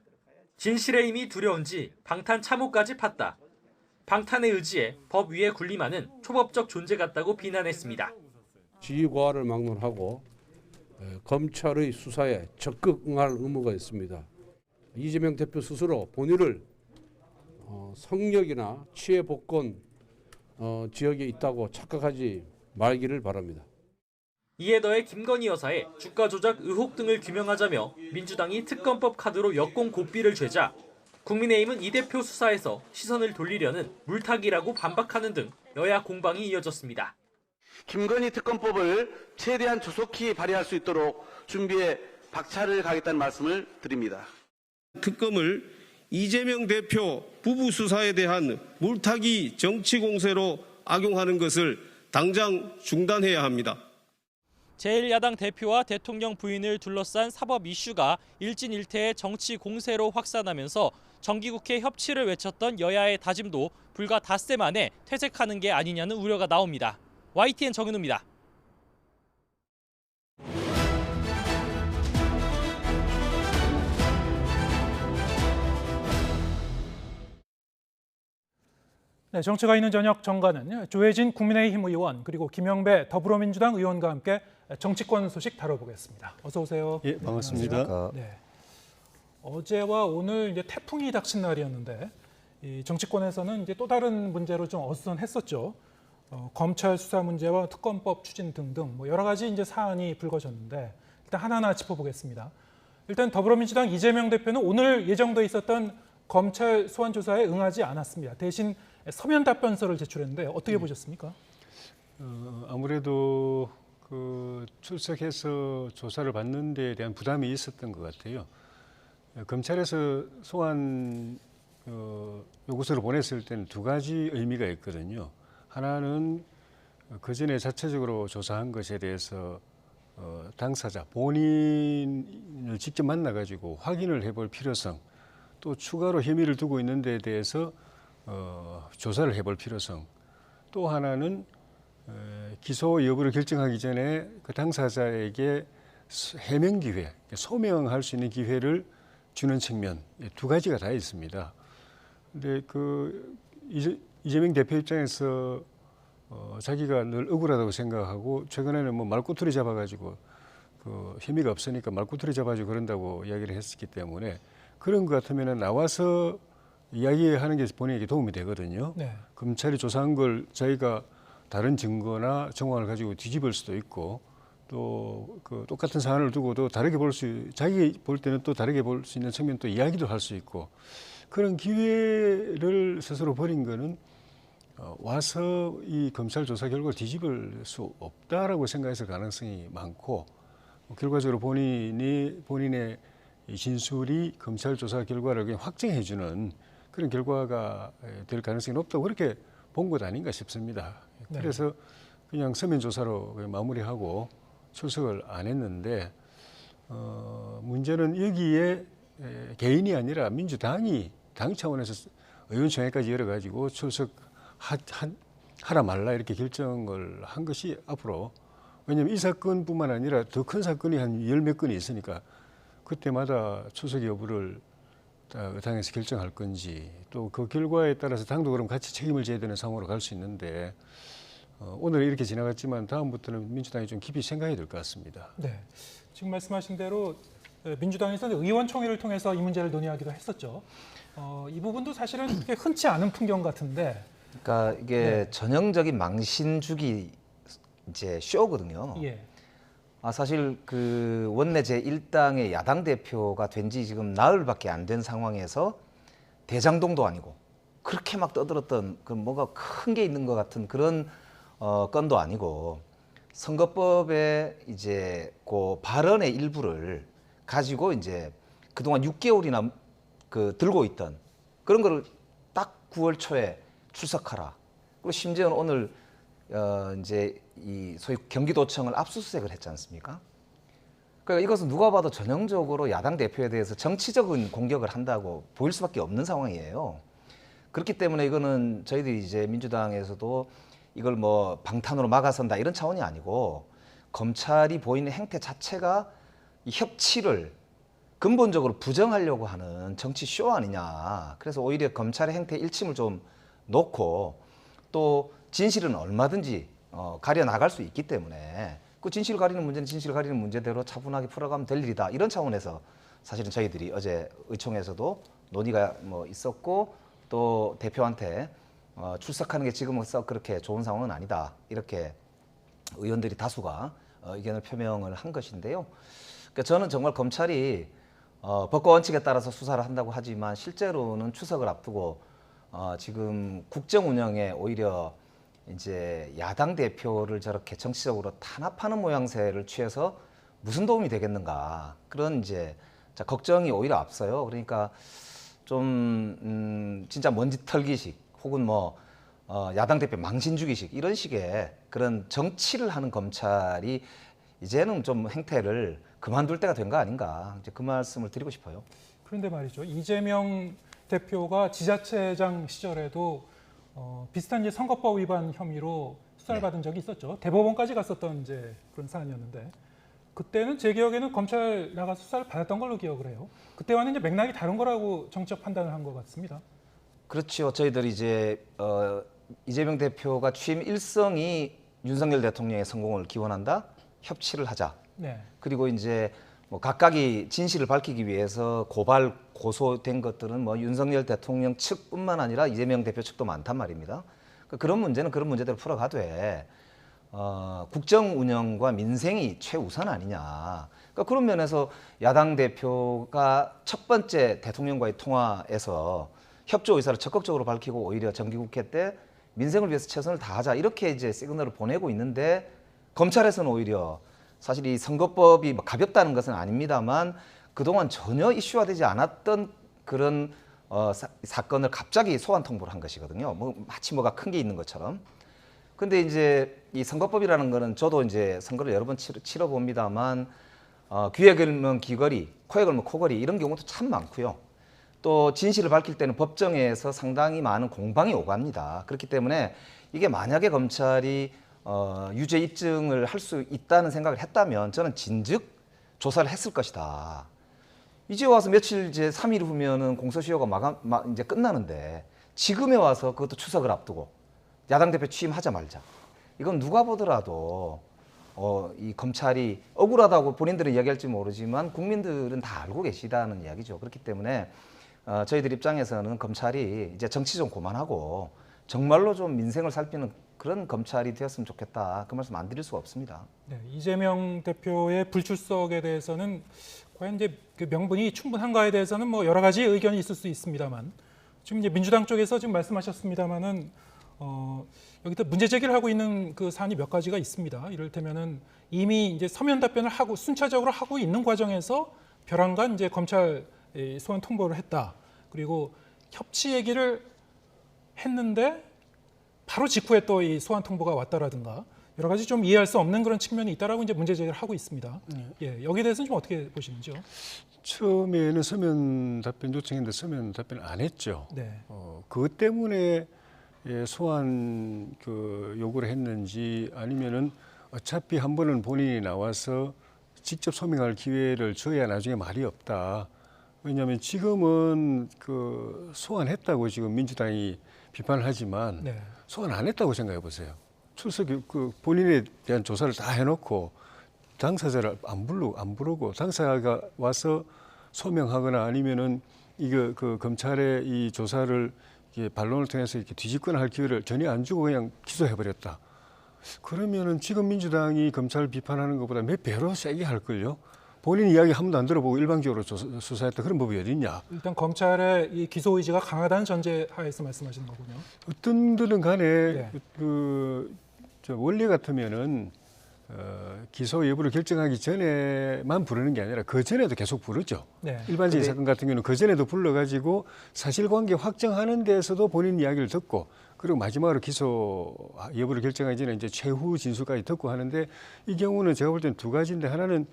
진실의 힘이 두려운지 방탄 참호까지 팠다. 방탄의 의지에 법 위에 군림하는 초법적 존재 같다고 비난했습니다. 지휘 고하를 막론하고 검찰의 수사에 적극 응할 의무가 있습니다. 이재명 대표 스스로 본인을 성역이나 치해 복권 지역에 있다고 착각하지 말기를 바랍니다. 이에 더해 김건희 여사의 주가 조작 의혹 등을 규명하자며 민주당이 특검법 카드로 역공 고삐를 죄자 국민의힘은 이 대표 수사에서 시선을 돌리려는 물타기라고 반박하는 등 여야 공방이 이어졌습니다. 김건희 특검법을 최대한 조속히 발의할 수 있도록 준비에 박차를 가겠다는 말씀을 드립니다. 특검을 이재명 대표 부부 수사에 대한 물타기 정치 공세로 악용하는 것을 당장 중단해야 합니다. 제1야당 대표와 대통령 부인을 둘러싼 사법 이슈가 일진일퇴의 정치 공세로 확산하면서 정기국회 협치를 외쳤던 여야의 다짐도 불과 닷새 만에 퇴색하는 게 아니냐는 우려가 나옵니다. YTN 정현우입니다. 네, 정치가 있는 저녁 정가는 조혜진 국민의힘 의원 그리고 김영배 더불어민주당 의원과 함께 정치권 소식 다뤄보겠습니다. 어서 오세요. 예, 반갑습니다. 네. 어제와 오늘 이제 태풍이 닥친 날이었는데 이 정치권에서는 이제 또 다른 문제로 좀 어수선했었죠. 검찰 수사 문제와 특검법 추진 등등 뭐 여러 가지 이제 사안이 불거졌는데 일단 하나하나 짚어보겠습니다. 일단 더불어민주당 이재명 대표는 오늘 예정돼 있었던 검찰 소환 조사에 응하지 않았습니다. 대신 서면 답변서를 제출했는데 어떻게 보셨습니까? 아무래도 그 출석해서 조사를 받는 데에 대한 부담이 있었던 것 같아요. 검찰에서 소환 요구서를 보냈을 때는 두 가지 의미가 있거든요. 하나는 그 전에 자체적으로 조사한 것에 대해서 당사자 본인을 직접 만나가지고 확인을 해볼 필요성, 또 추가로 혐의를 두고 있는 데에 대해서 조사를 해볼 필요성, 또 하나는 기소 여부를 결정하기 전에 그 당사자에게 해명 기회, 소명할 수 있는 기회를 주는 측면, 두 가지가 다 있습니다. 근데 그 이재명 대표 입장에서 자기가 늘 억울하다고 생각하고 최근에는 뭐 말꼬투리 잡아가지고 그 혐의가 없으니까 말꼬투리 잡아주고 그런다고 이야기를 했었기 때문에 그런 것 같으면 나와서 이야기하는 게 본인에게 도움이 되거든요. 네. 검찰이 조사한 걸 자기가 다른 증거나 정황을 가지고 뒤집을 수도 있고 또 그 똑같은 사안을 두고도 다르게 자기 볼 때는 또 다르게 볼 수 있는 측면 또 이야기도 할 수 있고 그런 기회를 스스로 버린 거는 와서 이 검찰 조사 결과를 뒤집을 수 없다라고 생각해서 가능성이 많고 결과적으로 본인의 이 진술이 검찰 조사 결과를 그냥 확정해주는 그런 결과가 될 가능성이 높다고 그렇게 본 것 아닌가 싶습니다. 네. 그래서 그냥 서면 조사로 그냥 마무리하고 출석을 안 했는데 문제는 여기에 개인이 아니라 민주당이 당 차원에서 의원총회까지 열어가지고 출석하라 말라 이렇게 결정을 한 것이 앞으로 왜냐하면 이 사건뿐만 아니라 더 큰 사건이 한 열 몇 건이 있으니까 그때마다 출석 여부를 당에서 결정할 건지 또 그 결과에 따라서 당도 그럼 같이 책임을 져야 되는 상황으로 갈 수 있는데 오늘 이렇게 지나갔지만 다음부터는 민주당이 좀 깊이 생각해야 될 것 같습니다. 네, 지금 말씀하신 대로 민주당에서는 의원총회를 통해서 이 문제를 논의하기도 했었죠. 이 부분도 사실은 그렇게 흔치 않은 풍경 같은데. 그러니까 이게 전형적인 망신주기 이제 쇼거든요. 예. 사실 그 원내 제1당의 야당 대표가 된 지 지금 나흘밖에 안 된 상황에서 대장동도 아니고 그렇게 막 떠들었던 그 뭐가 큰 게 있는 것 같은 그런 건도 아니고 선거법에 이제 그 발언의 일부를 가지고 이제 그동안 6개월이나 그 들고 있던 그런 거를 딱 9월 초에 출석하라. 그리고 심지어는 오늘 이제 이 소위 경기도청을 압수수색을 했지 않습니까? 그러니까 이것은 누가 봐도 전형적으로 야당 대표에 대해서 정치적인 공격을 한다고 보일 수밖에 없는 상황이에요. 그렇기 때문에 이거는 저희들이 이제 민주당에서도 이걸 뭐 방탄으로 막아선다 이런 차원이 아니고 검찰이 보이는 행태 자체가 이 협치를 근본적으로 부정하려고 하는 정치 쇼 아니냐. 그래서 오히려 검찰의 행태 일침을 좀 놓고 또 진실은 얼마든지 가려 나갈 수 있기 때문에 그 진실 가리는 문제는 진실 가리는 문제대로 차분하게 풀어가면 될 일이다. 이런 차원에서 사실은 저희들이 어제 의총에서도 논의가 뭐 있었고 또 대표한테 출석하는 게 지금은 썩 그렇게 좋은 상황은 아니다. 이렇게 의원들이 다수가 의견을 표명을 한 것인데요. 그러니까 저는 정말 검찰이 법과 원칙에 따라서 수사를 한다고 하지만 실제로는 추석을 앞두고 지금 국정 운영에 오히려 이제 야당 대표를 저렇게 정치적으로 탄압하는 모양새를 취해서 무슨 도움이 되겠는가 그런 이제 걱정이 오히려 앞서요. 그러니까 좀 진짜 먼지 털기식 혹은 뭐 야당 대표 망신 주기식 이런 식의 그런 정치를 하는 검찰이 이제는 좀 행태를 그만둘 때가 된 거 아닌가 이제 그 말씀을 드리고 싶어요. 그런데 말이죠. 이재명 대표가 지자체장 시절에도 비슷한 이제 선거법 위반 혐의로 수사를 받은 적이 있었죠. 대법원까지 갔었던 이제 그런 사안이었는데 그때는 제 기억에는 검찰 나가서 수사를 받았던 걸로 기억을 해요. 그때와는 이제 맥락이 다른 거라고 정치적 판단을 한 것 같습니다. 그렇죠. 저희들이 이제 이재명 대표가 취임 일성이 윤석열 대통령의 성공을 기원한다, 협치를 하자. 네. 그리고 이제 뭐 각각이 진실을 밝히기 위해서 고발 고소된 것들은 뭐 윤석열 대통령 측뿐만 아니라 이재명 대표 측도 많단 말입니다. 그런 문제는 그런 문제대로 풀어가되 국정 운영과 민생이 최우선 아니냐. 그러니까 그런 면에서 야당 대표가 첫 번째 대통령과의 통화에서 협조 의사를 적극적으로 밝히고 오히려 정기국회 때 민생을 위해서 최선을 다하자 이렇게 이제 시그널을 보내고 있는데 검찰에서는 오히려 사실 이 선거법이 가볍다는 것은 아닙니다만 그동안 전혀 이슈화되지 않았던 그런 사건을 갑자기 소환 통보를 한 것이거든요. 뭐 마치 뭐가 큰 게 있는 것처럼. 근데 이제 이 선거법이라는 거는 저도 이제 선거를 여러 번 치러 봅니다만 귀에 걸면 귀걸이, 코에 걸면 코걸이 이런 경우도 참 많고요. 또 진실을 밝힐 때는 법정에서 상당히 많은 공방이 오갑니다. 그렇기 때문에 이게 만약에 검찰이 유죄 입증을 할 수 있다는 생각을 했다면 저는 진즉 조사를 했을 것이다. 이제 와서 며칠 이제 3일 후면은 공소시효가 이제 끝나는데 지금에 와서 그것도 추석을 앞두고 야당 대표 취임하자 말자. 이건 누가 보더라도 이 검찰이 억울하다고 본인들은 이야기할지 모르지만 국민들은 다 알고 계시다는 이야기죠. 그렇기 때문에 저희들 입장에서는 검찰이 이제 정치 좀 그만하고 정말로 좀 민생을 살피는 그런 검찰이 되었으면 좋겠다. 그 말씀 안 드릴 수가 없습니다. 네, 이재명 대표의 불출석에 대해서는 과연 이제 그 명분이 충분한가에 대해서는 뭐 여러 가지 의견이 있을 수 있습니다만 지금 이제 민주당 쪽에서 지금 말씀하셨습니다만은 여기서 문제 제기를 하고 있는 그 사안이 몇 가지가 있습니다. 이를테면은 이미 이제 서면 답변을 하고 순차적으로 하고 있는 과정에서 벼랑간 이제 검찰 소환 통보를 했다. 그리고 협치 얘기를 했는데 바로 직후에 또 이 소환 통보가 왔다라든가 여러 가지 좀 이해할 수 없는 그런 측면이 있다라고 이제 문제 제기를 하고 있습니다. 예, 여기에 대해서는 좀 어떻게 보시는지요? 처음에는 서면 답변 요청했는데 서면 답변을 안 했죠. 네. 그것 때문에 소환 요구를 했는지 아니면은 어차피 한 번은 본인이 나와서 직접 소명할 기회를 줘야 나중에 말이 없다. 왜냐하면 지금은 소환했다고 지금 민주당이 비판을 하지만 네. 소환 안 했다고 생각해 보세요. 출석 본인에 대한 조사를 다 해놓고 당사자를 안 부르고 당사자가 와서 소명하거나 아니면은 이거 그 검찰의 이 조사를 이게 반론을 통해서 이렇게 뒤집거나 할 기회를 전혀 안 주고 그냥 기소해버렸다. 그러면은 지금 민주당이 검찰 비판하는 것보다 몇 배로 세게 할 걸요. 본인 이야기 한 번도 안 들어보고 일방적으로 수사했다 그런 법이 어디 있냐. 일단 검찰의 이 기소 의지가 강하다는 전제하에서 말씀하시는 거군요. 어떤 들은 간에 네. 저 원리 같으면은 기소 여부를 결정하기 전에만 부르는 게 아니라 그 전에도 계속 부르죠. 네. 일반적인 사건 같은 경우는 그 전에도 불러가지고 사실관계 확정하는 데에서도 본인 이야기를 듣고 그리고 마지막으로 기소 여부를 결정하기 전에 이제 최후 진술까지 듣고 하는데 이 경우는 제가 볼 때는 두 가지인데 하나는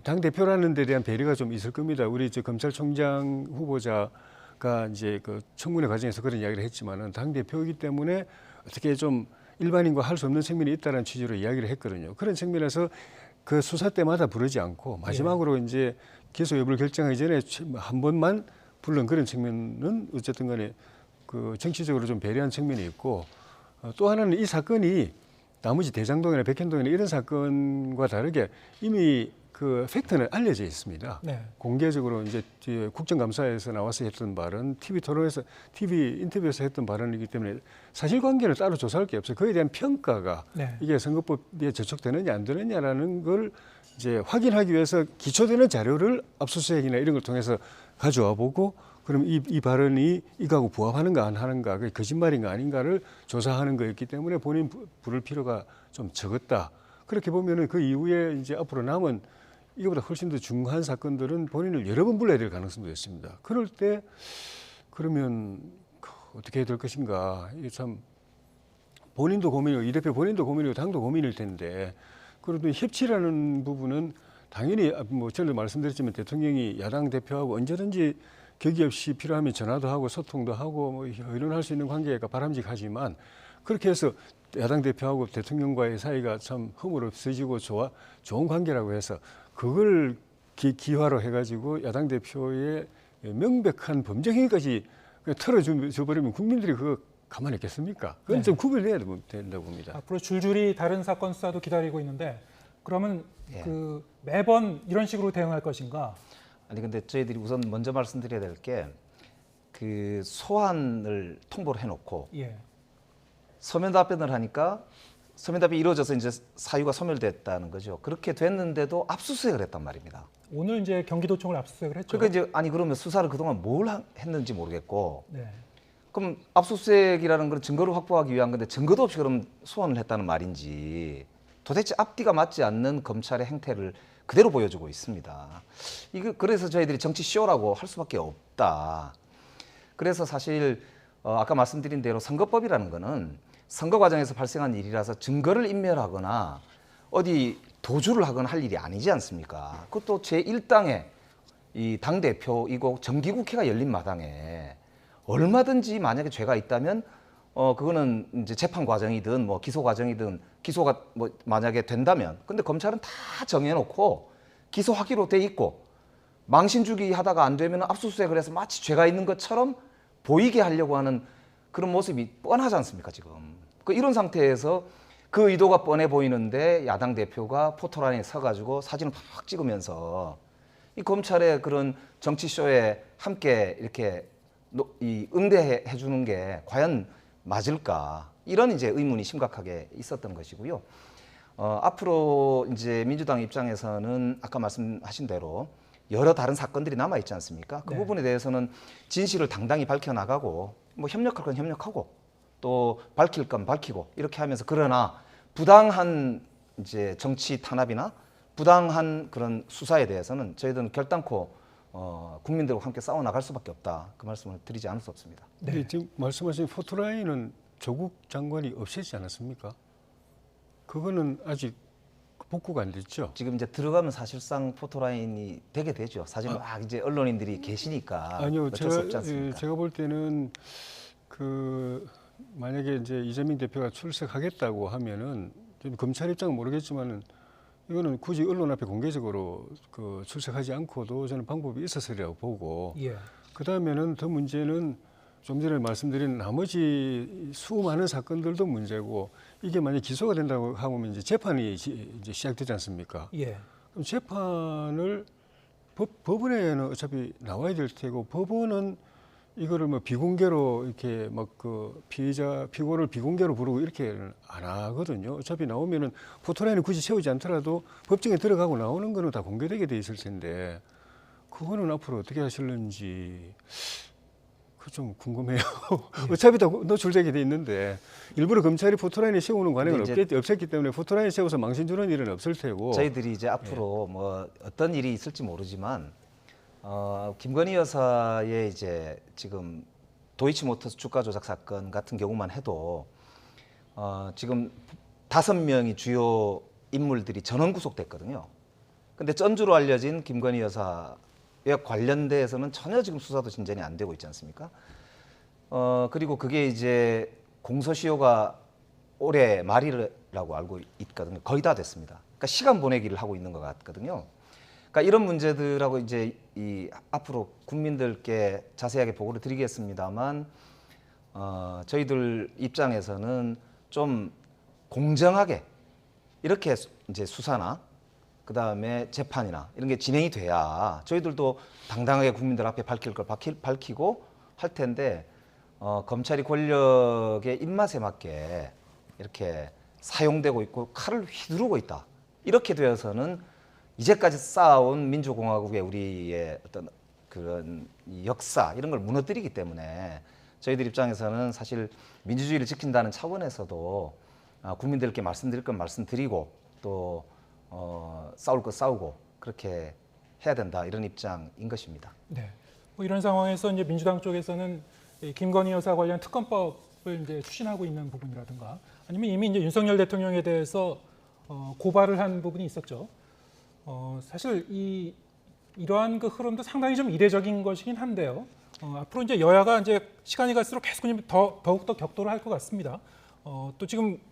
당 대표라는 데 대한 배려가 좀 있을 겁니다. 우리 저 검찰총장 후보자가 이제 그 청문회 과정에서 그런 이야기를 했지만은 당 대표이기 때문에 어떻게 좀 일반인과 할 수 없는 측면이 있다는 취지로 이야기를 했거든요. 그런 측면에서 그 수사 때마다 부르지 않고 마지막으로 이제 기소 여부를 결정하기 전에 한 번만 부른 그런 측면은 어쨌든 간에 그 정치적으로 좀 배려한 측면이 있고 또 하나는 이 사건이 나머지 대장동이나 백현동이나 이런 사건과 다르게 이미 그 팩트는 알려져 있습니다. 네. 공개적으로 이제 국정감사에서 나와서 했던 발언, TV 토론에서, TV 인터뷰에서 했던 발언이기 때문에 사실관계는 따로 조사할 게 없어요. 그에 대한 평가가 네. 이게 선거법에 저촉되느냐 안 되느냐라는 걸 이제 확인하기 위해서 기초되는 자료를 압수수색이나 이런 걸 통해서 가져와 보고 그럼 이 발언이 이거하고 부합하는가 안 하는가, 그게 거짓말인가 아닌가를 조사하는 거였기 때문에 본인 부를 필요가 좀 적었다. 그렇게 보면은 그 이후에 이제 앞으로 남은 이거보다 훨씬 더 중한 사건들은 본인을 여러 번 불러야 될 가능성도 있습니다. 그럴 때 그러면 어떻게 해야 될 것인가. 이게 참 본인도 고민이고 이 대표 본인도 고민이고 당도 고민일 텐데 그래도 협치라는 부분은 당연히 뭐 전에도 말씀드렸지만 대통령이 야당 대표하고 언제든지 격의 없이 필요하면 전화도 하고 소통도 하고 뭐 의논할 수 있는 관계가 바람직하지만 그렇게 해서 야당 대표하고 대통령과의 사이가 참 허물없어지고 좋은 관계라고 해서 그걸 기화로 해가지고 야당 대표의 명백한 범죄 행위까지 털어줘버리면 국민들이 그거 가만히 있겠습니까? 그건 네. 좀 구별해야 된다고 봅니다. 앞으로 줄줄이 다른 사건 수사도 기다리고 있는데 그러면 그 매번 이런 식으로 대응할 것인가? 아니 근데 저희들이 우선 먼저 말씀드려야 될 게 그 소환을 통보를 해놓고 서면 답변을 하니까 서면 답변이 이루어져서 이제 사유가 소멸됐다는 거죠. 그렇게 됐는데도 압수수색을 했단 말입니다. 오늘 이제 경기도청을 압수수색을 했죠. 그러니까 이제 아니 그러면 수사를 그동안 뭘 했는지 모르겠고 네. 그럼 압수수색이라는 건 증거를 확보하기 위한 건데 증거도 없이 그럼 소환을 했다는 말인지 도대체 앞뒤가 맞지 않는 검찰의 행태를 그대로 보여주고 있습니다. 이거 그래서 저희들이 정치 쇼라고 할 수밖에 없다. 그래서 사실 아까 말씀드린 대로 선거법이라는 거는 선거 과정에서 발생한 일이라서 증거를 인멸하거나 어디 도주를 하거나 할 일이 아니지 않습니까? 그것도 제1당의 이 당대표이고 정기국회가 열린 마당에 얼마든지 만약에 죄가 있다면 그거는 이제 재판 과정이든 뭐 기소 과정이든 기소가 뭐 만약에 된다면 근데 검찰은 다 정해놓고 기소하기로 돼 있고 망신주기 하다가 안 되면 압수수색을 해서 마치 죄가 있는 것처럼 보이게 하려고 하는 그런 모습이 뻔하지 않습니까 지금. 이런 상태에서 그 의도가 뻔해 보이는데 야당 대표가 포토라인에 서가지고 사진을 팍 찍으면서 이 검찰의 그런 정치쇼에 함께 이렇게 응대해 주는 게 과연 맞을까 이런 이제 의문이 심각하게 있었던 것이고요. 앞으로 이제 민주당 입장에서는 아까 말씀하신 대로 여러 다른 사건들이 남아 있지 않습니까? 그 부분에 대해서는 진실을 당당히 밝혀 나가고 뭐 협력할 건 협력하고 또 밝힐 건 밝히고 이렇게 하면서 그러나 부당한 이제 정치 탄압이나 부당한 그런 수사에 대해서는 저희들은 결단코 국민들과 함께 싸워 나갈 수밖에 없다. 그 말씀을 드리지 않을 수 없습니다. 네. 지금 말씀하신 포토라인은 조국 장관이 없애지 않았습니까? 그거는 아직 복구가 안 됐죠. 지금 이제 들어가면 사실상 포토라인이 되게 되죠. 사실 막 이제 언론인들이 계시니까 아니요, 어쩔 수 없지 않습니까? 제가 볼 때는 그 만약에 이제 이재명 대표가 출석하겠다고 하면은 검찰 입장은 모르겠지만은 이거는 굳이 언론 앞에 공개적으로 그 출석하지 않고도 저는 방법이 있었으리라고 보고 그 다음에는 더 문제는 좀 전에 말씀드린 나머지 수많은 사건들도 문제고 이게 만약 기소가 된다고 하면 이제 재판이 이제 시작되지 않습니까? 예. 그럼 재판을 법원에는 어차피 나와야 될 테고 법원은 이거를 뭐 비공개로 이렇게 막 그 피고를 비공개로 부르고 이렇게는 안 하거든요. 어차피 나오면은 포토라인을 굳이 세우지 않더라도 법정에 들어가고 나오는 거는 다 공개되게 돼 있을 텐데 그거는 앞으로 어떻게 하실는지 그 좀 궁금해요. 어차피 다 노출되게 돼 있는데 일부러 검찰이 포토라인에 세우는 관행은 없었기 때문에 포토라인 세워서 망신 주는 일은 없을 테고 저희들이 이제 앞으로 뭐 어떤 일이 있을지 모르지만 김건희 여사의 이제 지금 도이치모터스 주가 조작 사건 같은 경우만 해도 지금 5명이 주요 인물들이 전원 구속됐거든요. 근데 전주로 알려진 김건희 여사에 관련돼서는 전혀 지금 수사도 진전이 안 되고 있지 않습니까? 그리고 그게 이제 공소시효가 올해 말이라고 알고 있거든요. 거의 다 됐습니다. 그러니까 시간 보내기를 하고 있는 것 같거든요. 그러니까 이런 문제들하고 이제 앞으로 국민들께 자세하게 보고를 드리겠습니다만 저희들 입장에서는 좀 공정하게 이렇게 이제 수사나 그 다음에 재판이나 이런 게 진행이 돼야 저희들도 당당하게 국민들 앞에 밝힐 걸 밝히고 할 텐데 검찰이 권력의 입맛에 맞게 이렇게 사용되고 있고 칼을 휘두르고 있다. 이렇게 되어서는 이제까지 쌓아온 민주공화국의 우리의 어떤 그런 역사 이런 걸 무너뜨리기 때문에 저희들 입장에서는 사실 민주주의를 지킨다는 차원에서도 국민들께 말씀드릴 건 말씀드리고 또 싸울 거 싸우고 그렇게 해야 된다 이런 입장인 것입니다. 네. 뭐 이런 상황에서 이제 민주당 쪽에서는 김건희 여사 관련 특검법을 이제 추진하고 있는 부분이라든가 아니면 이미 이제 윤석열 대통령에 대해서 고발을 한 부분이 있었죠. 사실 이러한 그 흐름도 상당히 좀 이례적인 것이긴 한데요. 앞으로 이제 여야가 이제 시간이 갈수록 계속 더욱더 격돌을 할 것 같습니다. 또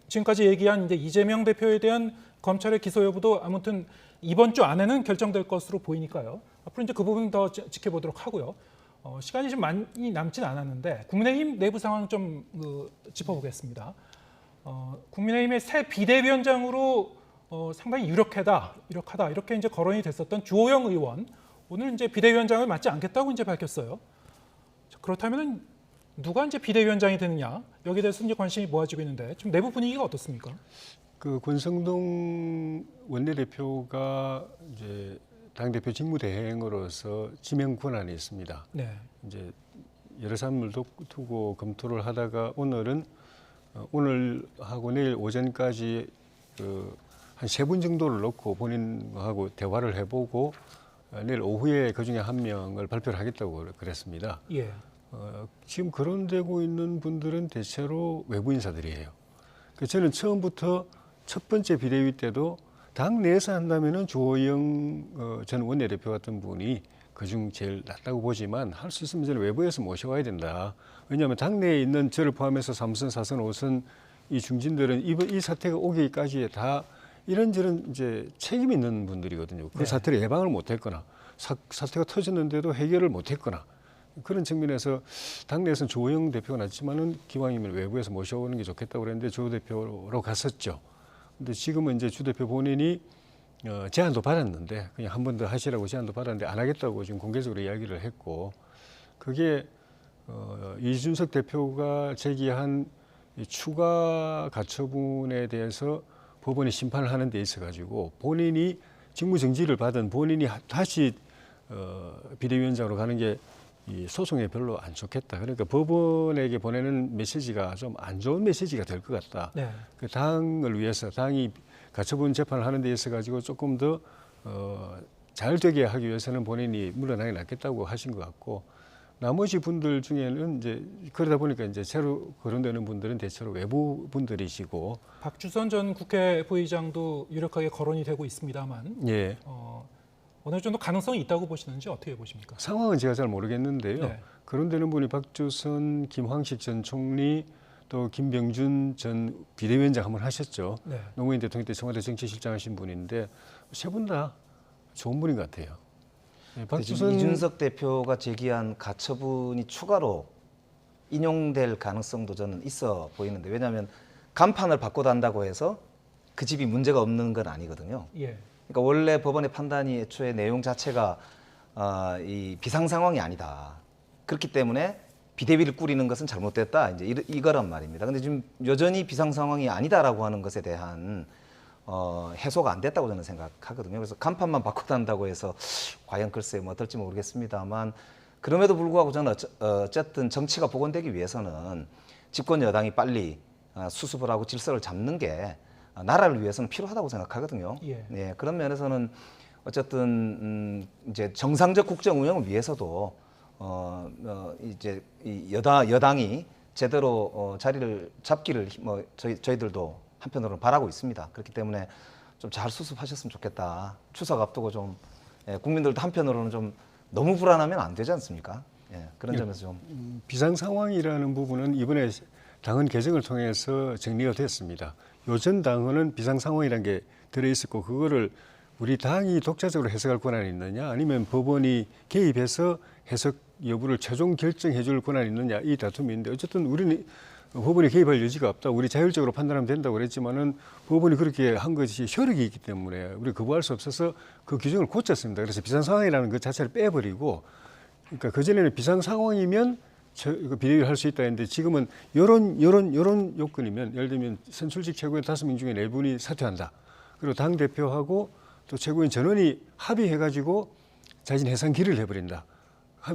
지금까지 얘기한 이제 이재명 대표에 대한 검찰의 기소 여부도 아무튼 이번 주 안에는 결정될 것으로 보이니까요. 앞으로 이제 그 부분 더 지켜보도록 하고요. 시간이 좀 많이 남진 않았는데 국민의힘 내부 상황 좀 짚어보겠습니다. 국민의힘의 새 비대위원장으로 상당히 유력하다 이렇게 이제 거론이 됐었던 주호영 의원 오늘 이제 비대위원장을 맡지 않겠다고 이제 밝혔어요. 그렇다면 누가 이제 비대위원장이 되느냐 여기에 대해서 이제 관심이 모아지고 있는데 좀 내부 분위기가 어떻습니까? 그 권성동 원내대표가 이제 당대표 직무대행으로서 지명 권한이 있습니다. 네. 이제 여러 사람을 두고 검토를 하다가 오늘하고 내일 오전까지 한 3분 정도를 놓고 본인하고 대화를 해보고 내일 오후에 그중에 한 명을 발표를 하겠다고 그랬습니다. 예. 지금 거론되고 있는 분들은 대체로 외부 인사들이에요. 저는 처음부터 첫 번째 비대위 때도 당 내에서 한다면은 주호영 전 원내대표 같은 분이 그중 제일 낫다고 보지만 할 수 있으면 저는 외부에서 모셔와야 된다. 왜냐하면 당내에 있는 저를 포함해서 3선, 4선, 5선 이 중진들은 이 사태가 오기까지에 다 이런저런 이제 책임 있는 분들이거든요. 그 사태를 예방을 못했거나 사태가 터졌는데도 해결을 못했거나 그런 측면에서 당내에서는 주호영 대표가 낫지만은 기왕이면 외부에서 모셔오는 게 좋겠다고 그랬는데 주 대표로 갔었죠. 근데 지금은 이제 주 대표 본인이 제안도 받았는데 그냥 한 번 더 하시라고 제안도 받았는데 안 하겠다고 지금 공개적으로 이야기를 했고 그게 이준석 대표가 제기한 추가 가처분에 대해서 법원이 심판을 하는 데 있어 가지고 본인이 직무 정지를 받은 본인이 다시 비대위원장으로 가는 게 이 소송에 별로 안 좋겠다. 그러니까 법원에게 보내는 메시지가 좀 안 좋은 메시지가 될 것 같다. 네. 그 당을 위해서 당이 가처분 재판을 하는 데 있어 가지고 조금 더 잘 되게 하기 위해서는 본인이 물러나게 낫겠다고 하신 것 같고 나머지 분들 중에는 이제 그러다 보니까 이제 새로 거론되는 분들은 대체로 외부 분들이시고 박주선 전 국회 부의장도 유력하게 거론이 되고 있습니다만 예. 어느 정도 가능성이 있다고 보시는지 어떻게 보십니까? 상황은 제가 잘 모르겠는데요. 네. 거론되는 분이 박주선, 김황식 전 총리 또 김병준 전 비대위원장 한번 하셨죠. 네. 노무현 대통령 때 청와대 정치실장 하신 분인데 세 분 다 좋은 분인 것 같아요. 네, 박주선 이준석 대표가 제기한 가처분이 추가로 인용될 가능성도 저는 있어 보이는데, 왜냐하면 간판을 바꿔단다고 해서 그 집이 문제가 없는 건 아니거든요. 예. 그러니까 원래 법원의 판단이 애초에 내용 자체가 이 비상 상황이 아니다. 그렇기 때문에 비대위를 꾸리는 것은 잘못됐다. 이제 이거란 말입니다. 근데 지금 여전히 비상 상황이 아니다라고 하는 것에 대한 해소가 안 됐다고 저는 생각하거든요. 그래서 간판만 바꿔단다고 해서 과연 글쎄 뭐 어떨지 모르겠습니다만, 그럼에도 불구하고 저는 어쨌든 정치가 복원되기 위해서는 집권 여당이 빨리 수습을 하고 질서를 잡는 게 나라를 위해서는 필요하다고 생각하거든요. 예, 그런 면에서는 어쨌든 이제 정상적 국정 운영을 위해서도 이제 이 여당이 제대로 자리를 잡기를 뭐 저희들도 한편으로는 바라고 있습니다. 그렇기 때문에 좀 잘 수습하셨으면 좋겠다. 추석 앞두고 좀 국민들도 한편으로는 좀 너무 불안하면 안 되지 않습니까? 예, 그런 점에서 좀 비상 상황이라는 부분은 이번에 당헌 개정을 통해서 정리가 됐습니다. 요전 당헌은 비상 상황이라는 게 들어있었고, 그거를 우리 당이 독자적으로 해석할 권한이 있느냐, 아니면 법원이 개입해서 해석 여부를 최종 결정해 줄 권한이 있느냐, 이 다툼이 있는데, 어쨌든 우리는 법원이 개입할 여지가 없다. 우리 자율적으로 판단하면 된다고 그랬지만은 법원이 그렇게 한 것이 효력이 있기 때문에 우리 거부할 수 없어서 그 규정을 고쳤습니다. 그래서 비상 상황이라는 것 자체를 빼버리고, 그러니까 그전에는 비상 상황이면 비대위를 할 수 있다 했는데, 지금은 이런 요건이면, 예를 들면 선출직 최고위원 5명 중에 4분이 사퇴한다. 그리고 당 대표하고 또 최고위원 전원이 합의해가지고 자진 해산 기를 해버린다.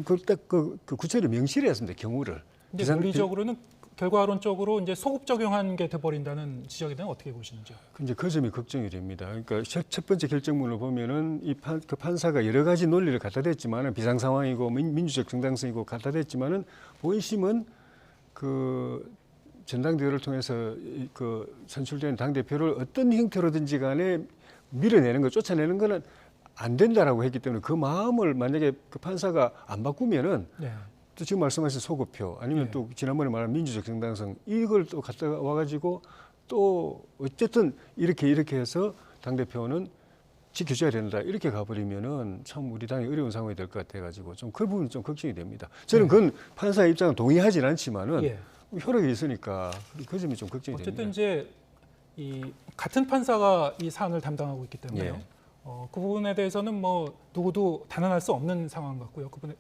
그 구체로 명시를 했습니다. 경우를. 근데 논리적으로는 결과론적으로 이제 소급 적용한 게 돼버린다는 지적에 대한 어떻게 보시는지요? 이제 그 점이 걱정이 됩니다. 그러니까 첫 번째 결정문을 보면은 그 판사가 여러 가지 논리를 갖다 댔지만은, 비상 상황이고 민주적 정당성이고 갖다 댔지만은, 본심은 그 전당대회를 통해서 그 선출된 당 대표를 어떤 형태로든지 간에 밀어내는 거, 쫓아내는 거는 안 된다라고 했기 때문에, 그 마음을 만약에 그 판사가 안 바꾸면은. 네. 또 지금 말씀하신 소급표, 아니면 또 지난번에 말한 민주적 정당성, 이걸 또 갖다 와가지고 또 어쨌든 이렇게 해서 당대표는 지켜줘야 된다, 이렇게 가버리면은 참 우리 당이 어려운 상황이 될 것 같아가지고 좀 그 부분이 좀 걱정이 됩니다. 저는 그건 판사의 입장은 동의하진 않지만은 효력이 있으니까 그 점이 좀 걱정이 됩니다. 어쨌든 이제 이 같은 판사가 이 사안을 담당하고 있기 때문에 그 부분에 대해서는 뭐 누구도 단언할 수 없는 상황 같고요. 그분에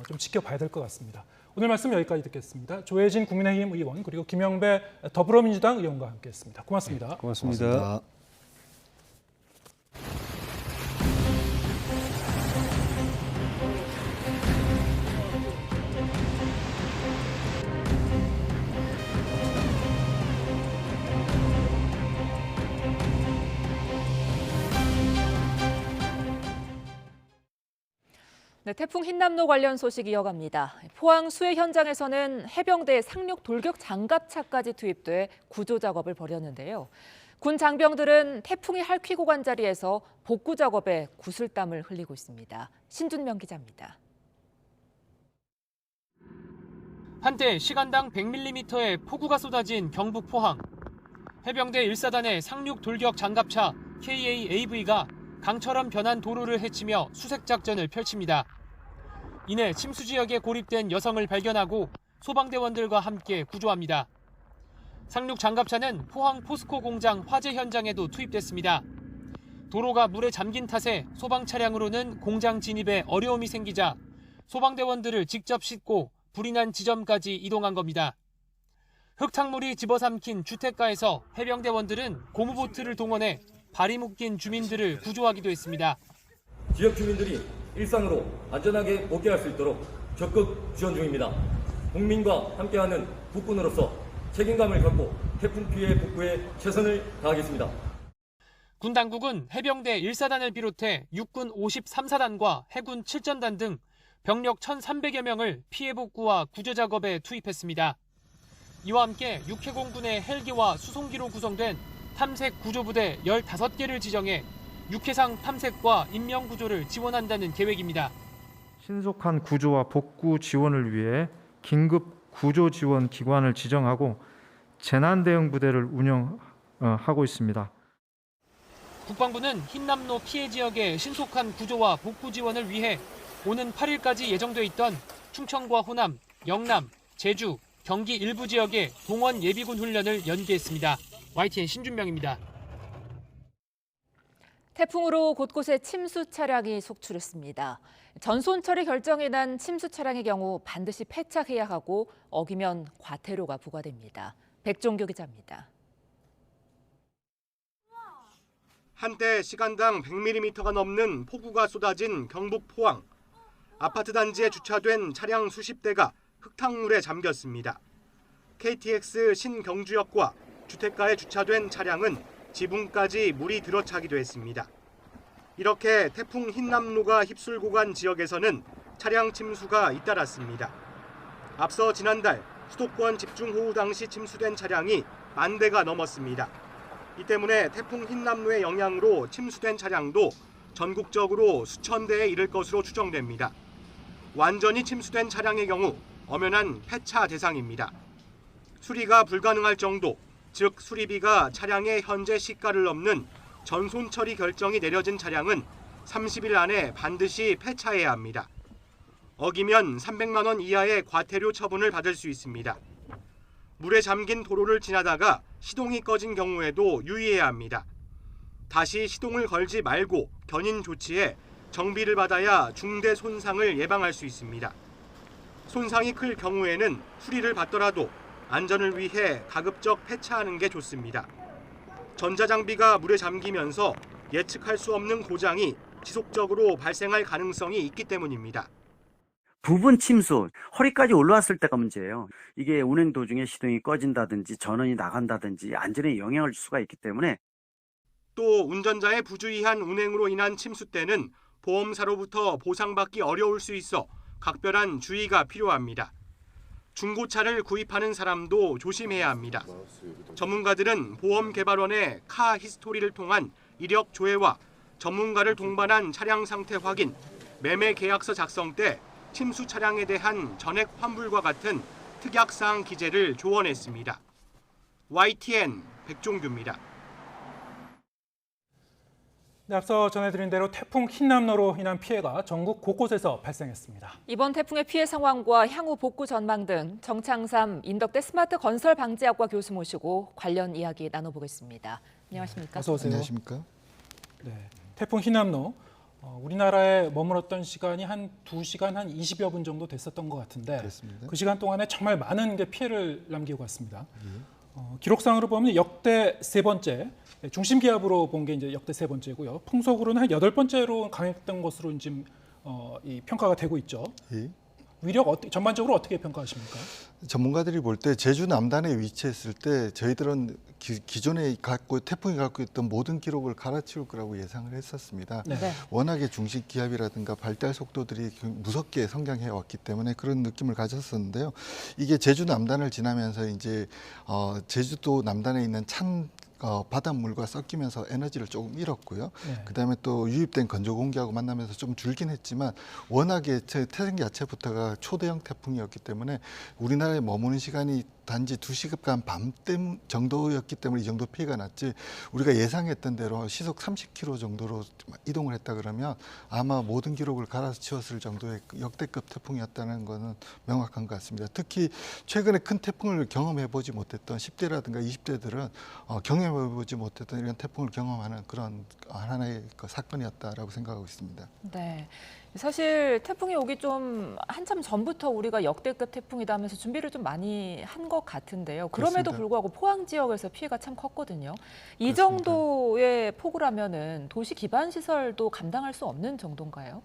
좀 지켜봐야 될 것 같습니다. 오늘 말씀 여기까지 듣겠습니다. 조혜진 국민의힘 의원, 그리고 김영배 더불어민주당 의원과 함께했습니다. 고맙습니다. 고맙습니다. 네, 태풍 흰남노 관련 소식 이어갑니다. 포항 수해 현장에서는 해병대 상륙 돌격 장갑차까지 투입돼 구조 작업을 벌였는데요. 군 장병들은 태풍이 핥히고 간 자리에서 복구 작업에 구슬땀을 흘리고 있습니다. 신준명 기자입니다. 한때 시간당 100mm의 폭우가 쏟아진 경북 포항. 해병대 1사단의 상륙 돌격 장갑차 KA-AV가 강처럼 변한 도로를 헤치며 수색 작전을 펼칩니다. 이내 침수 지역에 고립된 여성을 발견하고 소방대원들과 함께 구조합니다. 상륙 장갑차는 포항 포스코 공장 화재 현장에도 투입됐습니다. 도로가 물에 잠긴 탓에 소방 차량으로는 공장 진입에 어려움이 생기자 소방대원들을 직접 싣고 불이 난 지점까지 이동한 겁니다. 흙탕물이 집어삼킨 주택가에서 해병대원들은 고무보트를 동원해 발이 묶인 주민들을 구조하기도 했습니다. 지역 주민들이 일상으로 안전하게 복귀할 수 있도록 적극 지원 중입니다. 국민과 함께하는 국군으로서 책임감을 갖고 태풍 피해 복구에 최선을 다하겠습니다. 군 당국은 해병대 1사단을 비롯해 육군 53사단과 해군 7전단 등 병력 1,300여 명을 피해 복구와 구조 작업에 투입했습니다. 이와 함께 육해공군의 헬기와 수송기로 구성된 탐색 구조부대 15개를 지정해 육해상 탐색과 인명구조를 지원한다는 계획입니다. 신속한 구조와 복구 지원을 위해 긴급 구조 지원 기관을 지정하고 재난 대응 부대를 운영하고 있습니다. 국방부는 흰남노 피해 지역의 신속한 구조와 복구 지원을 위해 오는 8일까지 예정돼 있던 충청과 호남, 영남, 제주, 경기 일부 지역에 동원 예비군 훈련을 연기했습니다. YTN 신준명입니다. 태풍으로 곳곳에 침수 차량이 속출했습니다. 전손 처리 결정이 난 침수 차량의 경우 반드시 폐차해야 하고 어기면 과태료가 부과됩니다. 백종교 기자입니다. 한때 시간당 100mm가 넘는 폭우가 쏟아진 경북 포항. 아파트 단지에 주차된 차량 수십 대가 흙탕물에 잠겼습니다. KTX 신경주역과 주택가에 주차된 차량은 지붕까지 물이 들어차기도 했습니다. 이렇게 태풍 흰남노가 휩쓸고 간 지역에서는 차량 침수가 잇따랐습니다. 앞서 지난달 수도권 집중호우 당시 침수된 차량이 10,000대가 넘었습니다. 이 때문에 태풍 흰남노의 영향으로 침수된 차량도 전국적으로 수천 대에 이를 것으로 추정됩니다. 완전히 침수된 차량의 경우 엄연한 폐차 대상입니다. 수리가 불가능할 정도, 즉 수리비가 차량의 현재 시가를 넘는 전손 처리 결정이 내려진 차량은 30일 안에 반드시 폐차해야 합니다. 어기면 300만 원 이하의 과태료 처분을 받을 수 있습니다. 물에 잠긴 도로를 지나다가 시동이 꺼진 경우에도 유의해야 합니다. 다시 시동을 걸지 말고 견인 조치해 정비를 받아야 중대 손상을 예방할 수 있습니다. 손상이 클 경우에는 수리를 받더라도 안전을 위해 가급적 폐차하는 게 좋습니다. 전자장비가 물에 잠기면서 예측할 수 없는 고장이 지속적으로 발생할 가능성이 있기 때문입니다. 부분 침수, 허리까지 올라왔을 때가 문제예요. 이게 운행 도중에 시동이 꺼진다든지 전원이 나간다든지 안전에 영향을 줄 수가 있기 때문에 또 운전자의 부주의한 운행으로 인한 침수 때는 보험사로부터 보상받기 어려울 수 있어 각별한 주의가 필요합니다. 중고차를 구입하는 사람도 조심해야 합니다. 전문가들은 보험개발원의 카 히스토리를 통한 이력 조회와 전문가를 동반한 차량 상태 확인, 매매 계약서 작성 때 침수 차량에 대한 전액 환불과 같은 특약사항 기재를 조언했습니다. YTN 백종규입니다. 네, 앞서 전해드린 대로 태풍 흰남노로 인한 피해가 전국 곳곳에서 발생했습니다. 이번 태풍의 피해 상황과 향후 복구 전망 등 정창삼 인덕대 스마트 건설 방지학과 교수 모시고 관련 이야기 나눠보겠습니다. 안녕하십니까? 어서 오세요. 안녕하십니까? 네, 태풍 흰남노 우리나라에 머물렀던 시간이 한 2시간 한 20여 분 정도 됐었던 것 같은데 그렇습니다. 그 시간 동안에 정말 많은 게 피해를 남기고 갔습니다. 기록상으로 보면 역대 세 번째, 중심 기압으로 본 게 이제 역대 세 번째고요. 풍속으로는 한 8번째로 강했던 것으로 지금 이 평가가 되고 있죠. 예. 위력 전반적으로 어떻게 평가하십니까? 전문가들이 볼 때 제주 남단에 위치했을 때 저희들은 기존에 태풍이 갖고 있던 모든 기록을 갈아치울 거라고 예상을 했었습니다. 네. 워낙에 중심 기압이라든가 발달 속도들이 무섭게 성장해 왔기 때문에 그런 느낌을 가졌었는데요. 이게 제주 남단을 지나면서 이제 제주도 남단에 있는 찬 바닷물과 섞이면서 에너지를 조금 잃었고요. 네. 그다음에 또 유입된 건조 공기하고 만나면서 좀 줄긴 했지만 워낙에 태생 자체부터가 초대형 태풍이었기 때문에 우리나라에 머무는 시간이 단지 2시간 반 정도였기 때문에 이 정도 피해가 났지 우리가 예상했던 대로 시속 30km 정도로 이동을 했다 그러면 아마 모든 기록을 갈아치웠을 정도의 역대급 태풍이었다는 것은 명확한 것 같습니다. 특히 최근에 큰 태풍을 경험해보지 못했던 10대라든가 20대들은 경험해보지 못했던 이런 태풍을 경험하는 그런 하나의 사건이었다라고 생각하고 있습니다. 네. 사실 태풍이 오기 좀 한참 전부터 우리가 역대급 태풍이다 하면서 준비를 좀 많이 한 것 같은데요. 그럼에도 그렇습니다. 불구하고 포항 지역에서 피해가 참 컸거든요. 이 그렇습니다. 정도의 폭우라면은 도시 기반 시설도 감당할 수 없는 정도인가요?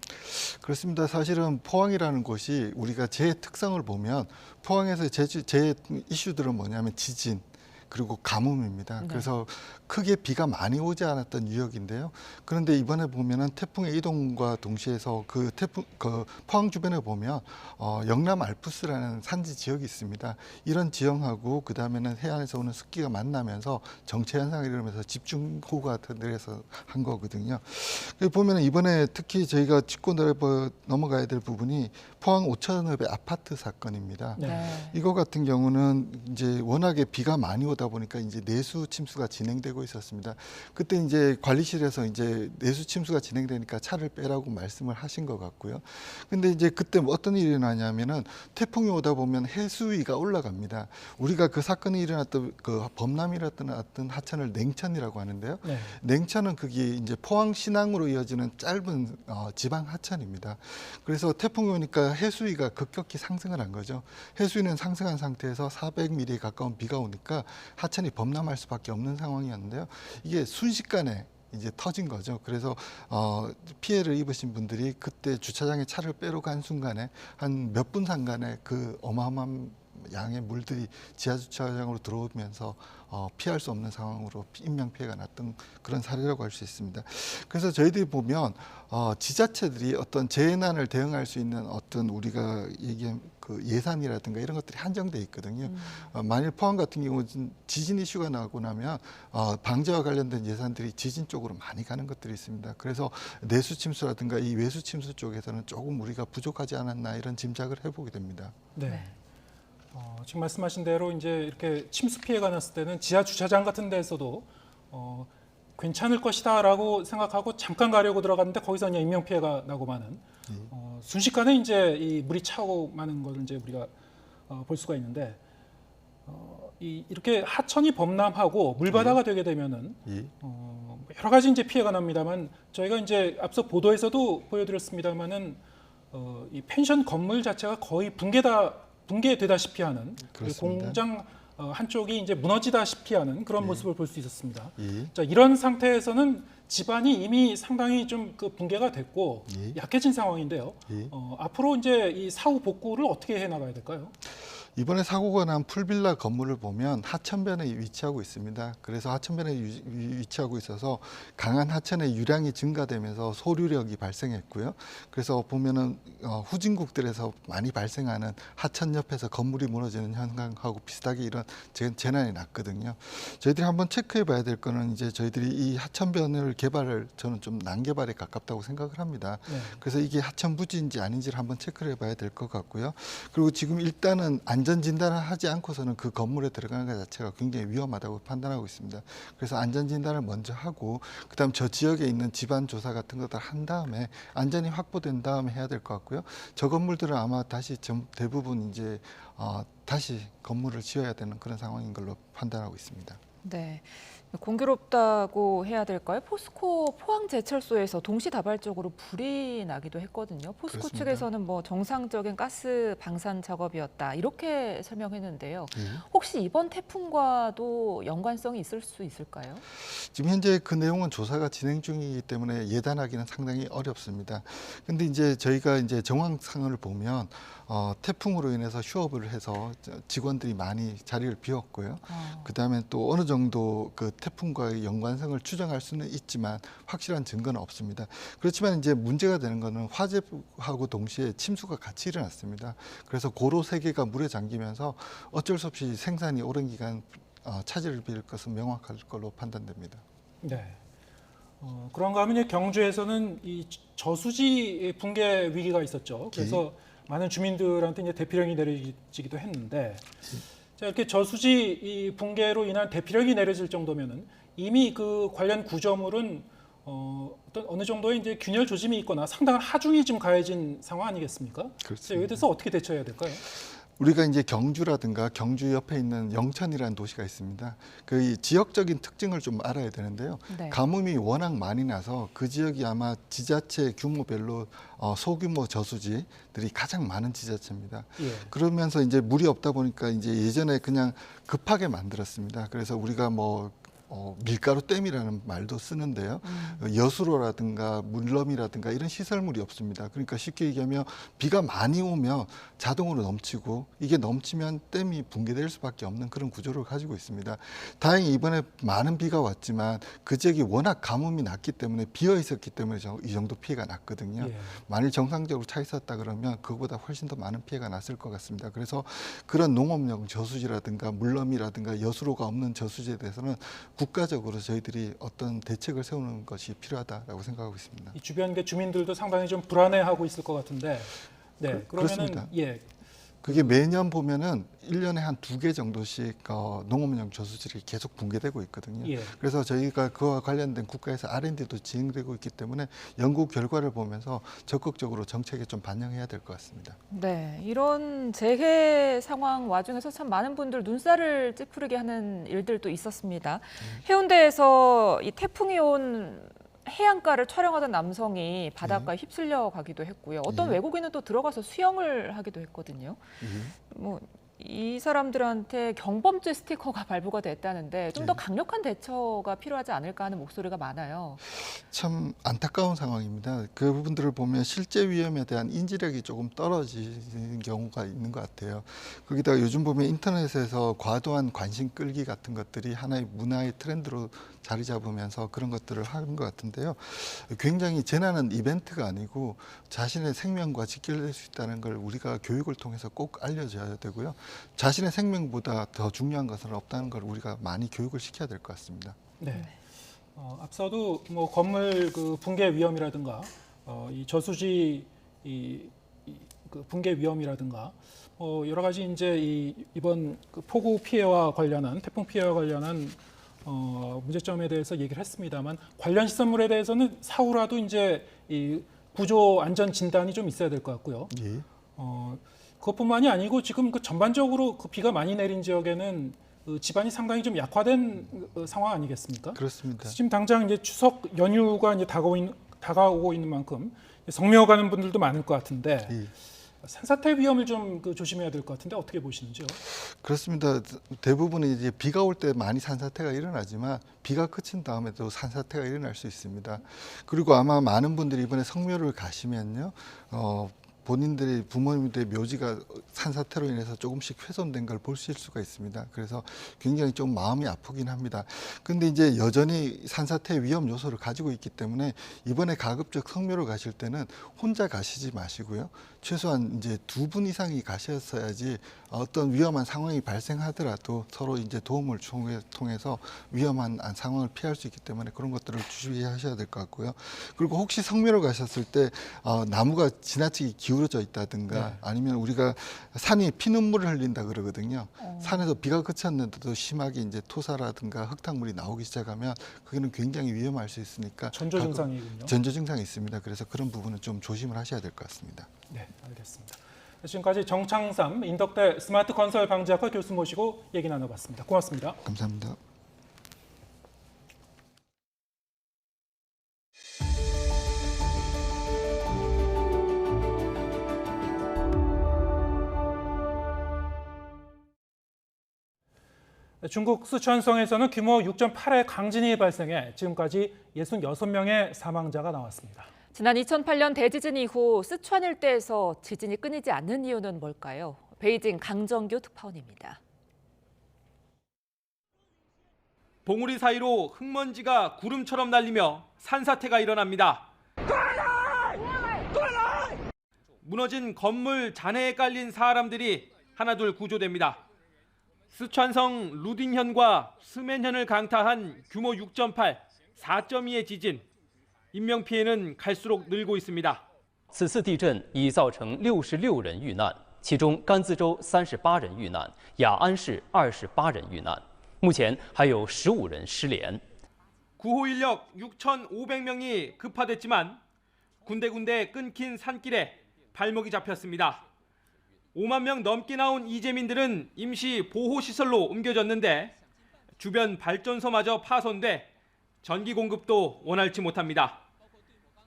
그렇습니다. 사실은 포항이라는 곳이 우리가 제 특성을 보면 포항에서 제 이슈들은 뭐냐면 지진 그리고 가뭄입니다. 네. 그래서 크게 비가 많이 오지 않았던 유역인데요. 그런데 이번에 보면은 태풍의 이동과 동시에서 그 포항 주변에 보면 영남 알프스라는 산지 지역이 있습니다. 이런 지형하고 그 다음에는 해안에서 오는 습기가 만나면서 정체 현상이 일어나면서 집중호우 같은 데에서 한 거거든요. 보면은 이번에 특히 저희가 짚고 넘어가야 될 부분이 포항 오천읍의 아파트 사건입니다. 네. 이거 같은 경우는 이제 워낙에 비가 많이 오다 오다 보니까 이제 내수 침수가 진행되고 있었습니다. 그때 이제 관리실에서 이제 내수 침수가 진행되니까 차를 빼라고 말씀을 하신 것 같고요. 근데 이제 그때 어떤 일이 일어나냐면은 태풍이 오다 보면 해수위가 올라갑니다. 우리가 그 사건이 일어났던 그 범람이 일어났던 하천을 냉천이라고 하는데요. 네. 냉천은 그게 이제 포항 신항으로 이어지는 짧은 지방 하천입니다. 그래서 태풍이 오니까 해수위가 급격히 상승을 한 거죠. 해수위는 상승한 상태에서 400mm에 가까운 비가 오니까 하천이 범람할 수밖에 없는 상황이었는데요. 이게 순식간에 이제 터진 거죠. 그래서 피해를 입으신 분들이 그때 주차장에 차를 빼러 간 순간에 한 몇 분 상간에 그 어마어마한 양의 물들이 지하 주차장으로 들어오면서 피할 수 없는 상황으로 인명 피해가 났던 그런 사례라고 할 수 있습니다. 그래서 저희들이 보면 지자체들이 어떤 재난을 대응할 수 있는 어떤 우리가 얘기한 그 예산이라든가 이런 것들이 한정돼 있거든요. 만일 포항 같은 경우는 지진 이슈가 나고 나면 방제와 관련된 예산들이 지진 쪽으로 많이 가는 것들이 있습니다. 그래서 내수 침수라든가 이 외수 침수 쪽에서는 조금 우리가 부족하지 않았나 이런 짐작을 해보게 됩니다. 네. 지금 말씀하신 대로 이제 이렇게 침수 피해가 났을 때는 지하 주차장 같은 데서도 괜찮을 것이다라고 생각하고 잠깐 가려고 들어갔는데 거기서 그냥 인명 피해가 나고 마는 순식간에 이제 이 물이 차고 마는 걸 이제 우리가 볼 수가 있는데 이렇게 하천이 범람하고 물바다가 되게 되면은 여러 가지 이제 피해가 납니다만 저희가 이제 앞서 보도에서도 보여드렸습니다만은 이 펜션 건물 자체가 거의 붕괴되다시피 하는 공장 한쪽이 이제 무너지다시피 하는 그런 모습을 볼 수 있었습니다. 자, 이런 상태에서는 집안이 이미 상당히 좀 그 붕괴가 됐고 약해진 상황인데요. 앞으로 이제 이 사후 복구를 어떻게 해 나가야 될까요? 이번에 사고가 난 풀빌라 건물을 보면 하천변에 위치하고 있습니다. 그래서 하천변에 위치하고 있어서 강한 하천의 유량이 증가되면서 소류력이 발생했고요. 그래서 보면은 후진국들에서 많이 발생하는 하천 옆에서 건물이 무너지는 현상하고 비슷하게 이런 재난이 났거든요. 저희들이 한번 체크해 봐야 될 거는 이제 저희들이 이 하천변을 개발을 저는 좀 난개발에 가깝다고 생각을 합니다. 네. 그래서 이게 하천 부지인지 아닌지를 한번 체크를 해봐야 될 것 같고요. 그리고 지금 일단은 안전 진단을 하지 않고서는 그 건물에 들어가는 것 자체가 굉장히 위험하다고 판단하고 있습니다. 그래서 안전 진단을 먼저 하고 그다음 저 지역에 있는 집안 조사 같은 것들 한 다음에 안전이 확보된 다음에 해야 될 것 같고요. 저 건물들은 아마 다시 대부분 이제 다시 건물을 지어야 되는 그런 상황인 걸로 판단하고 있습니다. 네. 공교롭다고 해야 될까요? 포스코 포항제철소에서 동시다발적으로 불이 나기도 했거든요. 포스코 그렇습니다. 측에서는 뭐 정상적인 가스 방산 작업이었다 이렇게 설명했는데요. 혹시 이번 태풍과도 연관성이 있을 수 있을까요? 지금 현재 그 내용은 조사가 진행 중이기 때문에 예단하기는 상당히 어렵습니다. 근데 이제 저희가 이제 정황상을 보면 태풍으로 인해서 휴업을 해서 직원들이 많이 자리를 비웠고요. 그다음에 또 어느 정도 그 태풍과의 연관성을 추정할 수는 있지만 확실한 증거는 없습니다. 그렇지만 이제 문제가 되는 거는 화재하고 동시에 침수가 같이 일어났습니다. 그래서 고로 세 개가 물에 잠기면서 어쩔 수 없이 생산이 오랜 기간 차질을 빚을 것은 명확할 걸로 판단됩니다. 네. 그런가 하면 이제 경주에서는 이 저수지 붕괴 위기가 있었죠. 그래서 많은 주민들한테 이제 대피령이 내려지기도 했는데, 자, 이렇게 저수지 이 붕괴로 인한 대피령이 내려질 정도면은 이미 그 관련 구조물은 어떤 어느 정도의 이제 균열 조짐이 있거나 상당한 하중이 좀 가해진 상황 아니겠습니까? 그렇습니다. 여기에 대해서 어떻게 대처해야 될까요? 우리가 이제 경주라든가 경주 옆에 있는 영천이라는 도시가 있습니다. 그 지역적인 특징을 좀 알아야 되는데요. 네. 가뭄이 워낙 많이 나서 그 지역이 아마 지자체 규모별로 소규모 저수지들이 가장 많은 지자체입니다. 그러면서 이제 물이 없다 보니까 이제 예전에 그냥 급하게 만들었습니다. 그래서 우리가 뭐 밀가루 댐이라는 말도 쓰는데요. 여수로라든가 물럼이라든가 이런 시설물이 없습니다. 그러니까 쉽게 얘기하면 비가 많이 오면 자동으로 넘치고 이게 넘치면 댐이 붕괴될 수밖에 없는 그런 구조를 가지고 있습니다. 다행히 이번에 많은 비가 왔지만 그 지역이 워낙 가뭄이 났기 때문에 비어 있었기 때문에 이 정도 피해가 났거든요. 만일 정상적으로 차 있었다 그러면 그거보다 훨씬 더 많은 피해가 났을 것 같습니다. 그래서 그런 농업용 저수지라든가 물럼이라든가 여수로가 없는 저수지에 대해서는 국가적으로 저희들이 어떤 대책을 세우는 것이 필요하다라고 생각하고 있습니다. 이 주변 주민들도 상당히 좀 불안해하고 있을 것 같은데, 네, 그러면은 그렇습니다. 그게 매년 보면은 1년에 한 2개 정도씩 농업용 저수질이 계속 붕괴되고 있거든요. 예. 그래서 저희가 그와 관련된 국가에서 R&D도 진행되고 있기 때문에 연구 결과를 보면서 적극적으로 정책에 좀 반영해야 될 것 같습니다. 네, 이런 재해 상황 와중에서 참 많은 분들 눈살을 찌푸리게 하는 일들도 있었습니다. 해운대에서 이 태풍이 온 해안가를 촬영하던 남성이 바닷가에 휩쓸려 가기도 했고요. 어떤 외국인은 또 들어가서 수영을 하기도 했거든요. 뭐 이 사람들한테 경범죄 스티커가 발부가 됐다는데 좀 더 강력한 대처가 필요하지 않을까 하는 목소리가 많아요. 참 안타까운 상황입니다. 그 부분들을 보면 실제 위험에 대한 인지력이 조금 떨어지는 경우가 있는 것 같아요. 거기다가 요즘 보면 인터넷에서 과도한 관심 끌기 같은 것들이 하나의 문화의 트렌드로 자리 잡으면서 그런 것들을 하는 것 같은데요. 굉장히 재난은 이벤트가 아니고 자신의 생명과 직결될 수 있다는 걸 우리가 교육을 통해서 꼭 알려줘야 되고요. 자신의 생명보다 더 중요한 것은 없다는 걸 우리가 많이 교육을 시켜야 될 것 같습니다. 네. 앞서도 뭐 건물 그 붕괴 위험이라든가 이 저수지 그 붕괴 위험이라든가 여러 가지 이제 이번 그 폭우 피해와 관련한 태풍 피해와 관련한 문제점에 대해서 얘기를 했습니다만 관련 시설물에 대해서는 사후라도 이제 이 구조 안전 진단이 좀 있어야 될 것 같고요. 예. 그것뿐만이 아니고 지금 그 전반적으로 그 비가 많이 내린 지역에는 지반이 상당히 좀 약화된 상황 아니겠습니까? 그렇습니다. 지금 당장 이제 추석 연휴가 이제 다가오고 있는 만큼 성묘 가는 분들도 많을 것 같은데 산사태 위험을 좀 조심해야 될 것 같은데 어떻게 보시는지요? 그렇습니다. 대부분은 이제 비가 올 때 많이 산사태가 일어나지만 비가 그친 다음에도 산사태가 일어날 수 있습니다. 그리고 아마 많은 분들이 이번에 성묘를 가시면요. 본인들의 부모님들의 묘지가 산사태로 인해서 조금씩 훼손된 걸 보실 수가 있습니다. 그래서 굉장히 좀 마음이 아프긴 합니다. 근데 이제 여전히 산사태 위험 요소를 가지고 있기 때문에 이번에 가급적 성묘를 가실 때는 혼자 가시지 마시고요. 최소한 이제 2분 이상이 가셨어야지 어떤 위험한 상황이 발생하더라도 서로 이제 도움을 통해서 위험한 상황을 피할 수 있기 때문에 그런 것들을 주의하셔야 될 것 같고요. 그리고 혹시 성묘를 가셨을 때 나무가 지나치게 기울어져 있다든가 아니면 우리가 산이 피눈물을 흘린다 그러거든요. 산에서 비가 그쳤는데도 심하게 이제 토사라든가 흙탕물이 나오기 시작하면 그게는 굉장히 위험할 수 있으니까 전조 증상이군요. 전조 증상이 있습니다. 그래서 그런 부분은 좀 조심을 하셔야 될 것 같습니다. 네, 알겠습니다. 지금까지 정창삼 인덕대 스마트 건설 방지학과 교수 모시고 얘기 나눠봤습니다. 고맙습니다. 감사합니다. 중국 쓰촨성에서는 규모 6.8의 강진이 발생해 지금까지 66명의 사망자가 나왔습니다. 지난 2008년 대지진 이후 쓰촨 일대에서 지진이 끊이지 않는 이유는 뭘까요? 베이징 강정규 특파원입니다. 봉우리 사이로 흙먼지가 구름처럼 날리며 산사태가 일어납니다. 무너진 건물 잔해에 깔린 사람들이 하나둘 구조됩니다. 쓰촨성 루딩현과 스맨현을 강타한 규모 6.8, 4.2의 지진. 인명피해는 갈수록 늘고 있습니다. 此次地震已造成66人遇难，其中甘孜州38人遇难，雅安市28人遇难，目前还有15人失联。 구호 인력 6,500명이 급파됐지만 군데군데 끊긴 산길에 발목이 잡혔습니다. 5만 명 넘게 나온 이재민들은 임시 보호시설로 옮겨졌는데 주변 발전소마저 파손돼 전기 공급도 원활치 못합니다.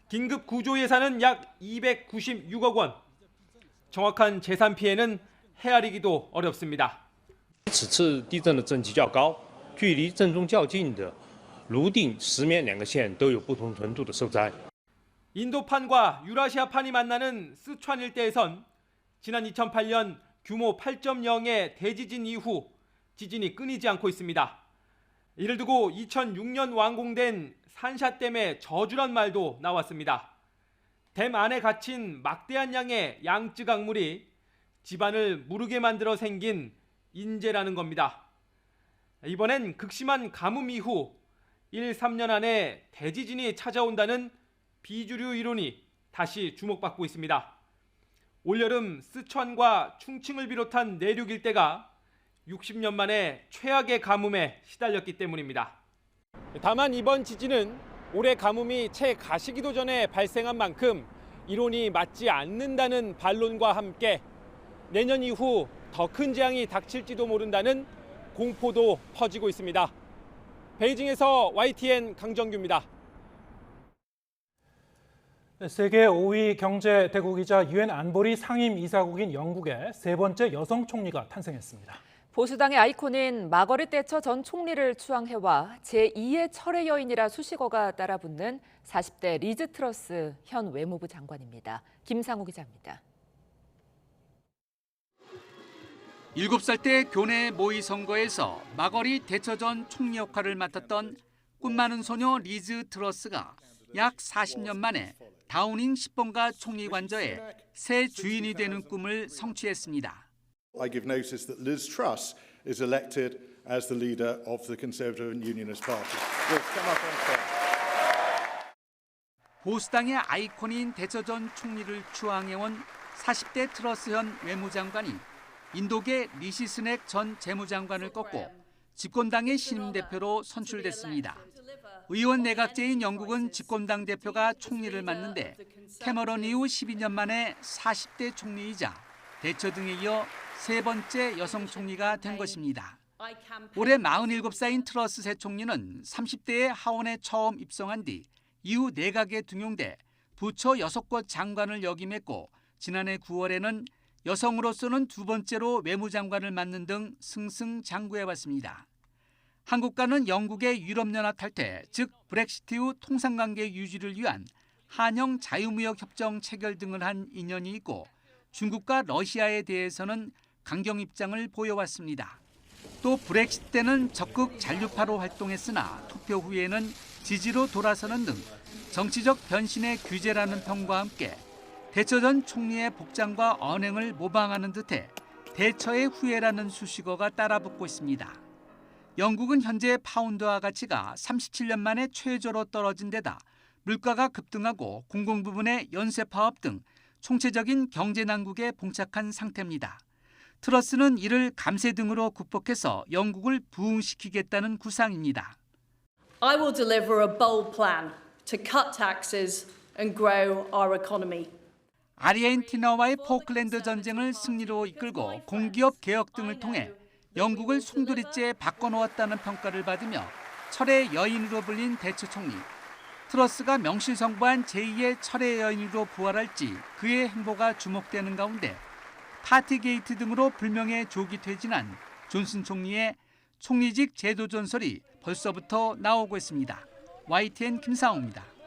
긴급 구조 예산은 약 296억 원. 정확한 재산 피해는 헤아리기도 어렵습니다. 此次地震的震级较高，距离震中较近的泸定、石棉两个县都有不同程度的受灾。 인도판과 유라시아판이 만나는 쓰촨 일대에선 지난 2008년 규모 8.0의 대지진 이후 지진이 끊이지 않고 있습니다. 이를 두고 2006년 완공된 산샤댐의 저주란 말도 나왔습니다. 댐 안에 갇힌 막대한 양의 양쯔 강물이 집안을 무르게 만들어 생긴 인재라는 겁니다. 이번엔 극심한 가뭄 이후 1, 3년 안에 대지진이 찾아온다는 비주류 이론이 다시 주목받고 있습니다. 올여름 쓰촨과 충칭을 비롯한 내륙 일대가 60년 만에 최악의 가뭄에 시달렸기 때문입니다. 다만 이번 지진은 올해 가뭄이 채 가시기도 전에 발생한 만큼 이론이 맞지 않는다는 반론과 함께 내년 이후 더 큰 재앙이 닥칠지도 모른다는 공포도 퍼지고 있습니다. 베이징에서 YTN 강정규입니다. 세계 5위 경제 대국이자 유엔 안보리 상임 이사국인 영국의 세 번째 여성 총리가 탄생했습니다. 보수당의 아이콘인 마거릿 대처 전 총리를 추앙해와 제2의 철의 여인이라 수식어가 따라붙는 40대 리즈 트러스 현 외무부 장관입니다. 김상우 기자입니다. 7살 때 교내 모의 선거에서 마거릿 대처 전 총리 역할을 맡았던 꿈 많은 소녀 리즈 트러스가 약 40년 만에 다우닝 10번가 총리 관저에 새 주인이 되는 꿈을 성취했습니다. I give notice that Liz Truss is elected as the leader of the Conservative and Unionist Party. 보수당의 아이콘인 대처 전 총리를 추앙해온 40대 트러스 현 외무장관이 인도계 리시 스넥 전 재무장관을 꺾고 집권당의 신임 대표로 선출됐습니다. 의원 내각제인 영국은 집권당 대표가 총리를 맡는데 캐머런 이후 12년 만에 40대 총리이자 대처 등에 이어 세 번째 여성 총리가 된 것입니다. 올해 47살인 트러스 새 총리는 30대에 하원에 처음 입성한 뒤 이후 내각에 등용돼 부처 6곳 장관을 역임했고 지난해 9월에는 여성으로서는 두 번째로 외무장관을 맡는 등 승승장구해왔습니다. 한국과는 영국의 유럽연합 탈퇴, 즉 브렉시트 후 통상관계 유지를 위한 한영 자유무역협정 체결 등을 한 인연이 있고 중국과 러시아에 대해서는 강경 입장을 보여왔습니다. 또 브렉시트 때는 적극 잔류파로 활동했으나 투표 후에는 지지로 돌아서는 등 정치적 변신의 규제라는 평과 함께 대처 전 총리의 복장과 언행을 모방하는 듯해 대처의 후예라는 수식어가 따라붙고 있습니다. 영국은 현재 파운드화 가치가 37년 만에 최저로 떨어진 데다 물가가 급등하고 공공부문의 연쇄 파업 등 총체적인 경제 난국에 봉착한 상태입니다. 트러스는 이를 감세 등으로 극복해서 영국을 부흥시키겠다는 구상입니다. I will deliver a bold plan to cut taxes and grow our economy. 아르헨티나와의 포클랜드 전쟁을 승리로 이끌고 공기업 개혁 등을 통해 영국을 송두리째 바꿔놓았다는 평가를 받으며 철의 여인으로 불린 대처 총리. 트러스가 명실상부한 제2의 철의 여인으로 부활할지 그의 행보가 주목되는 가운데 파티게이트 등으로 불명예 조기 퇴진한 존슨 총리의 총리직 제도 전설이 벌써부터 나오고 있습니다. YTN 김상우입니다.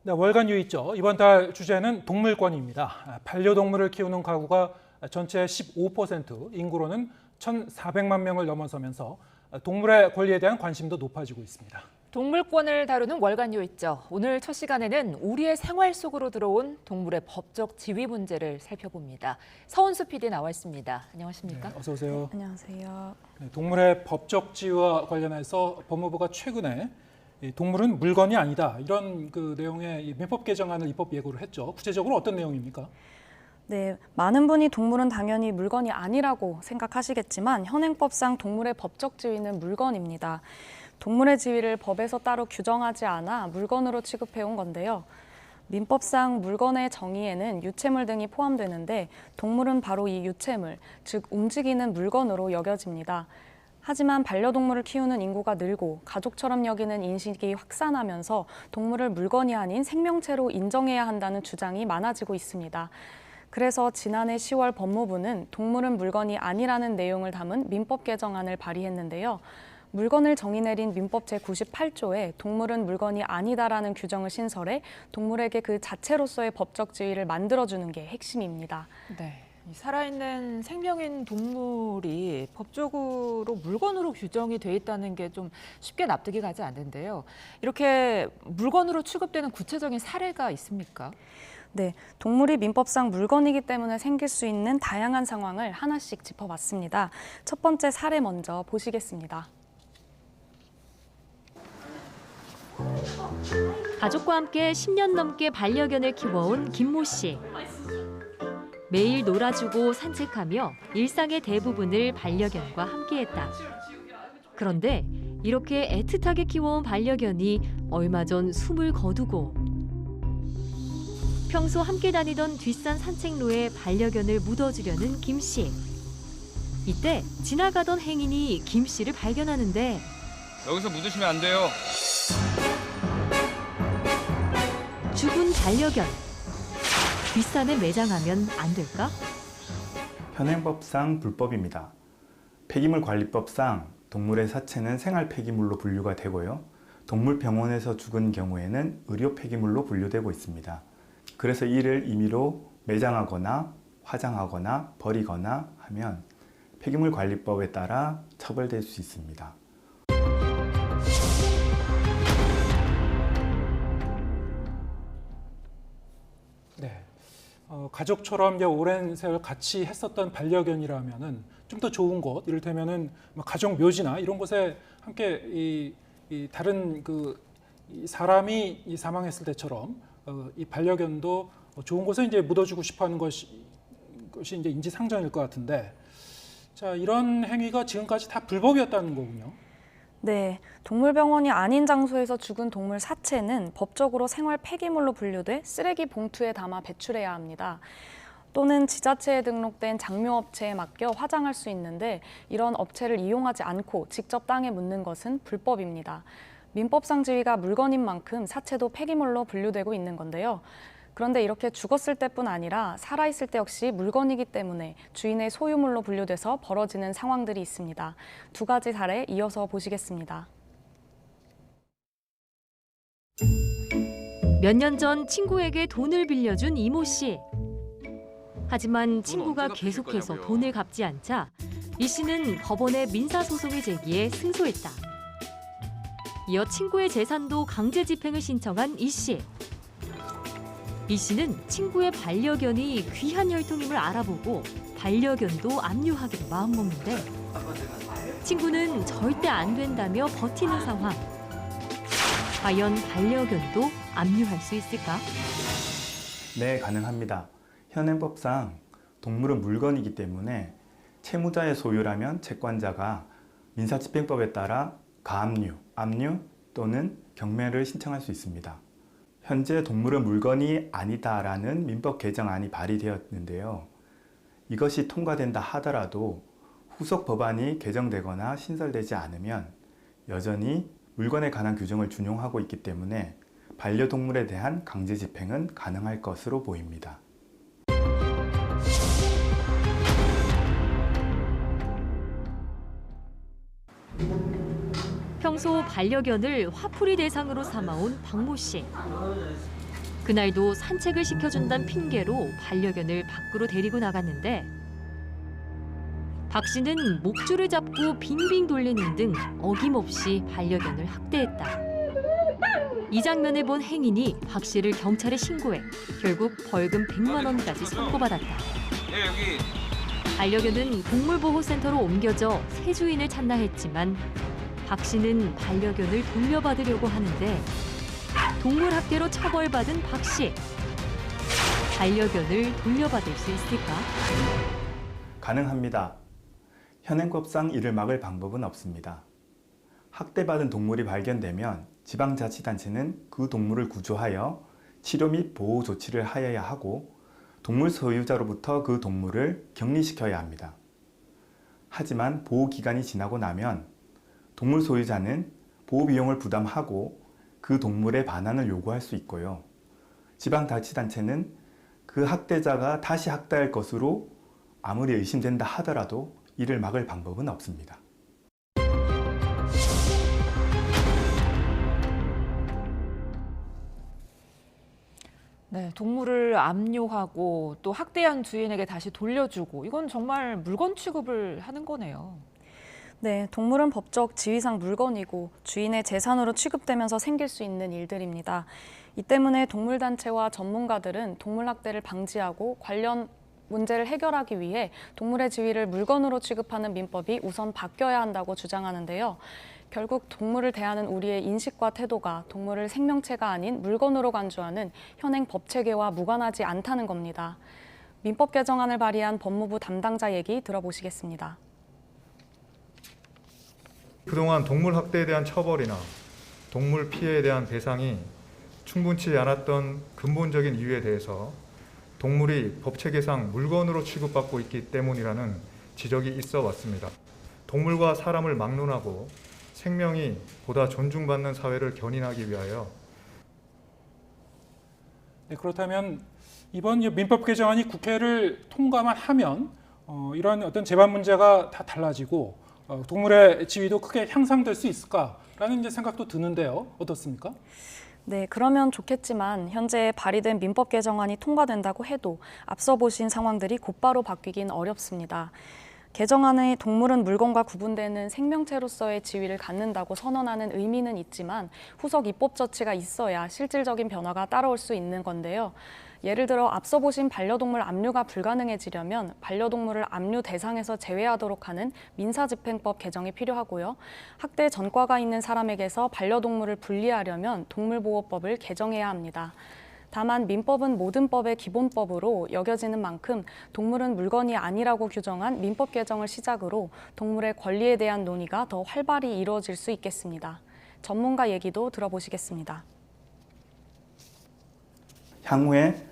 네, 월간 유의죠. 이번 달 주제는 동물권입니다. 반려동물을 키우는 가구가 전체의 15%, 인구로는 1,400만 명을 넘어서면서 동물의 권리에 대한 관심도 높아지고 있습니다. 동물권을 다루는 월간 유의죠. 오늘 첫 시간에는 우리의 생활 속으로 들어온 동물의 법적 지위 문제를 살펴봅니다. 서은수 PD 나와 있습니다. 안녕하십니까? 네, 어서 오세요. 안녕하세요. 네, 동물의 법적 지위와 관련해서 법무부가 최근에 동물은 물건이 아니다 이런 내용의 민법 개정안을 입법 예고를 했죠. 구체적으로 어떤 내용입니까? 네, 많은 분이 동물은 당연히 물건이 아니라고 생각하시겠지만 현행법상 동물의 법적 지위는 물건입니다. 동물의 지위를 법에서 따로 규정하지 않아 물건으로 취급해온 건데요. 민법상 물건의 정의에는 유체물 등이 포함되는데 동물은 바로 이 유체물, 즉 움직이는 물건으로 여겨집니다. 하지만 반려동물을 키우는 인구가 늘고 가족처럼 여기는 인식이 확산하면서 동물을 물건이 아닌 생명체로 인정해야 한다는 주장이 많아지고 있습니다. 그래서 지난해 10월 법무부는 동물은 물건이 아니라는 내용을 담은 민법 개정안을 발의했는데요. 물건을 정의 내린 민법 제98조에 동물은 물건이 아니다라는 규정을 신설해 동물에게 그 자체로서의 법적 지위를 만들어주는 게 핵심입니다. 네. 살아있는 생명인 동물이 법적으로 물건으로 규정이 돼 있다는 게 좀 쉽게 납득이 가지 않는데요. 이렇게 물건으로 취급되는 구체적인 사례가 있습니까? 네, 동물이 민법상 물건이기 때문에 생길 수 있는 다양한 상황을 하나씩 짚어봤습니다. 첫 번째 사례 먼저 보시겠습니다. 가족과 함께 10년 넘게 반려견을 키워온 김모 씨. 매일 놀아주고 산책하며 일상의 대부분을 반려견과 함께했다. 그런데 이렇게 애틋하게 키워온 반려견이 얼마 전 숨을 거두고 평소 함께 다니던 뒷산 산책로에 반려견을 묻어주려는 김 씨. 이때 지나가던 행인이 김 씨를 발견하는데 여기서 묻으시면 안 돼요. 죽은 반려견. 뒷산에 매장하면 안 될까? 현행법상 불법입니다. 폐기물관리법상 동물의 사체는 생활 폐기물로 분류가 되고요. 동물병원에서 죽은 경우에는 의료 폐기물로 분류되고 있습니다. 그래서 이를 임의로 매장하거나 화장하거나 버리거나 하면 폐기물관리법에 따라 처벌될 수 있습니다. 네. 가족처럼 이제 오랜 세월 같이 했었던 반려견이라면은 좀 더 좋은 곳, 이를테면은 가족 묘지나 이런 곳에 함께 이 다른 이 사람이 사망했을 때처럼 이 반려견도 좋은 곳에 이제 묻어주고 싶어하는 것이 이제 인지상정일 것 같은데, 자, 이런 행위가 지금까지 다 불법이었다는 거군요. 네, 동물병원이 아닌 장소에서 죽은 동물 사체는 법적으로 생활 폐기물로 분류돼 쓰레기 봉투에 담아 배출해야 합니다. 또는 지자체에 등록된 장묘업체에 맡겨 화장할 수 있는데 이런 업체를 이용하지 않고 직접 땅에 묻는 것은 불법입니다. 민법상 지위가 물건인 만큼 사체도 폐기물로 분류되고 있는 건데요. 그런데 이렇게 죽었을 때뿐 아니라 살아있을 때 역시 물건이기 때문에 주인의 소유물로 분류돼서 벌어지는 상황들이 있습니다. 두 가지 사례 이어서 보시겠습니다. 몇 년 전 친구에게 돈을 빌려준 이모 씨. 하지만 친구가 계속해서 돈을 갚지 않자 이 씨는 법원에 민사소송을 제기해 승소했다. 이어 친구의 재산도 강제 집행을 신청한 이 씨. 이 씨는 친구의 반려견이 귀한 혈통임을 알아보고 반려견도 압류하기로 마음먹는데 친구는 절대 안 된다며 버티는 상황. 과연 반려견도 압류할 수 있을까? 네, 가능합니다. 현행법상 동물은 물건이기 때문에 채무자의 소유라면 채권자가 민사집행법에 따라 가압류, 압류 또는 경매를 신청할 수 있습니다. 현재 동물은 물건이 아니다라는 민법 개정안이 발의되었는데요. 이것이 통과된다 하더라도 후속 법안이 개정되거나 신설되지 않으면 여전히 물건에 관한 규정을 준용하고 있기 때문에 반려동물에 대한 강제 집행은 가능할 것으로 보입니다. 평소 반려견을 화풀이 대상으로 삼아온 박모 씨. 그날도 산책을 시켜준다는 핑계로 반려견을 밖으로 데리고 나갔는데 박 씨는 목줄을 잡고 빙빙 돌리는 등 어김없이 반려견을 학대했다. 이 장면을 본 행인이 박 씨를 경찰에 신고해 결국 벌금 100만 원까지 선고받았다. 반려견은 동물보호센터로 옮겨져 새 주인을 찾나 했지만 박 씨는 반려견을 돌려받으려고 하는데 동물 학대로 처벌받은 박 씨. 반려견을 돌려받을 수 있을까? 가능합니다. 현행법상 이를 막을 방법은 없습니다. 학대받은 동물이 발견되면 지방자치단체는 그 동물을 구조하여 치료 및 보호 조치를 하여야 하고 동물 소유자로부터 그 동물을 격리시켜야 합니다. 하지만 보호기간이 지나고 나면 동물 소유자는 보호비용을 부담하고 그 동물의 반환을 요구할 수 있고요. 지방자치단체는 그 학대자가 다시 학대할 것으로 아무리 의심된다 하더라도 이를 막을 방법은 없습니다. 네, 동물을 압류하고 또 학대한 주인에게 다시 돌려주고 이건 정말 물건 취급을 하는 거네요. 네, 동물은 법적 지위상 물건이고 주인의 재산으로 취급되면서 생길 수 있는 일들입니다. 이 때문에 동물단체와 전문가들은 동물학대를 방지하고 관련 문제를 해결하기 위해 동물의 지위를 물건으로 취급하는 민법이 우선 바뀌어야 한다고 주장하는데요. 결국 동물을 대하는 우리의 인식과 태도가 동물을 생명체가 아닌 물건으로 간주하는 현행 법 체계와 무관하지 않다는 겁니다. 민법 개정안을 발의한 법무부 담당자 얘기 들어보시겠습니다. 그동안 동물 학대에 대한 처벌이나 동물 피해에 대한 배상이 충분치 않았던 근본적인 이유에 대해서 동물이 법체계상 물건으로 취급받고 있기 때문이라는 지적이 있어 왔습니다. 동물과 사람을 막론하고 생명이 보다 존중받는 사회를 견인하기 위하여 네, 그렇다면 이번 민법 개정안이 국회를 통과만 하면 이런 어떤 재반 문제가 다 달라지고 동물의 지위도 크게 향상될 수 있을까라는 이제 생각도 드는데요. 어떻습니까? 네, 그러면 좋겠지만 현재 발의된 민법 개정안이 통과된다고 해도 앞서 보신 상황들이 곧바로 바뀌긴 어렵습니다. 개정안의 동물은 물건과 구분되는 생명체로서의 지위를 갖는다고 선언하는 의미는 있지만 후속 입법 조치가 있어야 실질적인 변화가 따라올 수 있는 건데요. 예를 들어 앞서 보신 반려동물 압류가 불가능해지려면 반려동물을 압류 대상에서 제외하도록 하는 민사집행법 개정이 필요하고요. 학대 전과가 있는 사람에게서 반려동물을 분리하려면 동물보호법을 개정해야 합니다. 다만 민법은 모든 법의 기본법으로 여겨지는 만큼 동물은 물건이 아니라고 규정한 민법 개정을 시작으로 동물의 권리에 대한 논의가 더 활발히 이루어질 수 있겠습니다. 전문가 얘기도 들어보시겠습니다. 향후에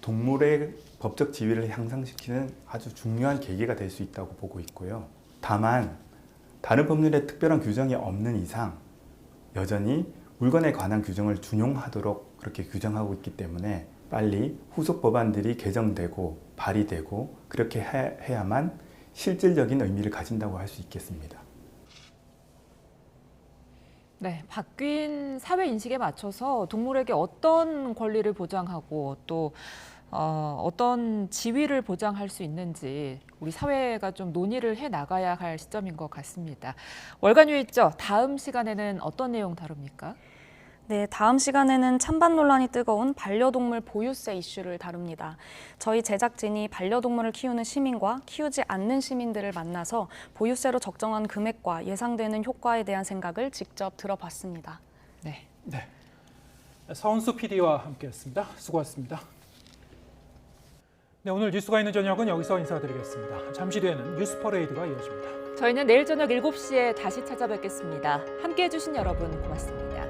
동물의 법적 지위를 향상시키는 아주 중요한 계기가 될 수 있다고 보고 있고요. 다만 다른 법률에 특별한 규정이 없는 이상 여전히 물건에 관한 규정을 준용하도록 그렇게 규정하고 있기 때문에 빨리 후속 법안들이 개정되고 발의되고 그렇게 해야만 실질적인 의미를 가진다고 할 수 있겠습니다. 네, 바뀐 사회 인식에 맞춰서 동물에게 어떤 권리를 보장하고 또 어떤 지위를 보장할 수 있는지 우리 사회가 좀 논의를 해 나가야 할 시점인 것 같습니다. 월간 유의죠. 다음 시간에는 어떤 내용 다룹니까? 네, 다음 시간에는 찬반 논란이 뜨거운 반려동물 보유세 이슈를 다룹니다. 저희 제작진이 반려동물을 키우는 시민과 키우지 않는 시민들을 만나서 보유세로 적정한 금액과 예상되는 효과에 대한 생각을 직접 들어봤습니다. 네. 서은수 PD와 함께했습니다. 수고하셨습니다. 네, 오늘 뉴스가 있는 저녁은 여기서 인사드리겠습니다. 잠시 뒤에는 뉴스 퍼레이드가 이어집니다. 저희는 내일 저녁 7시에 다시 찾아뵙겠습니다. 함께해 주신 여러분 고맙습니다.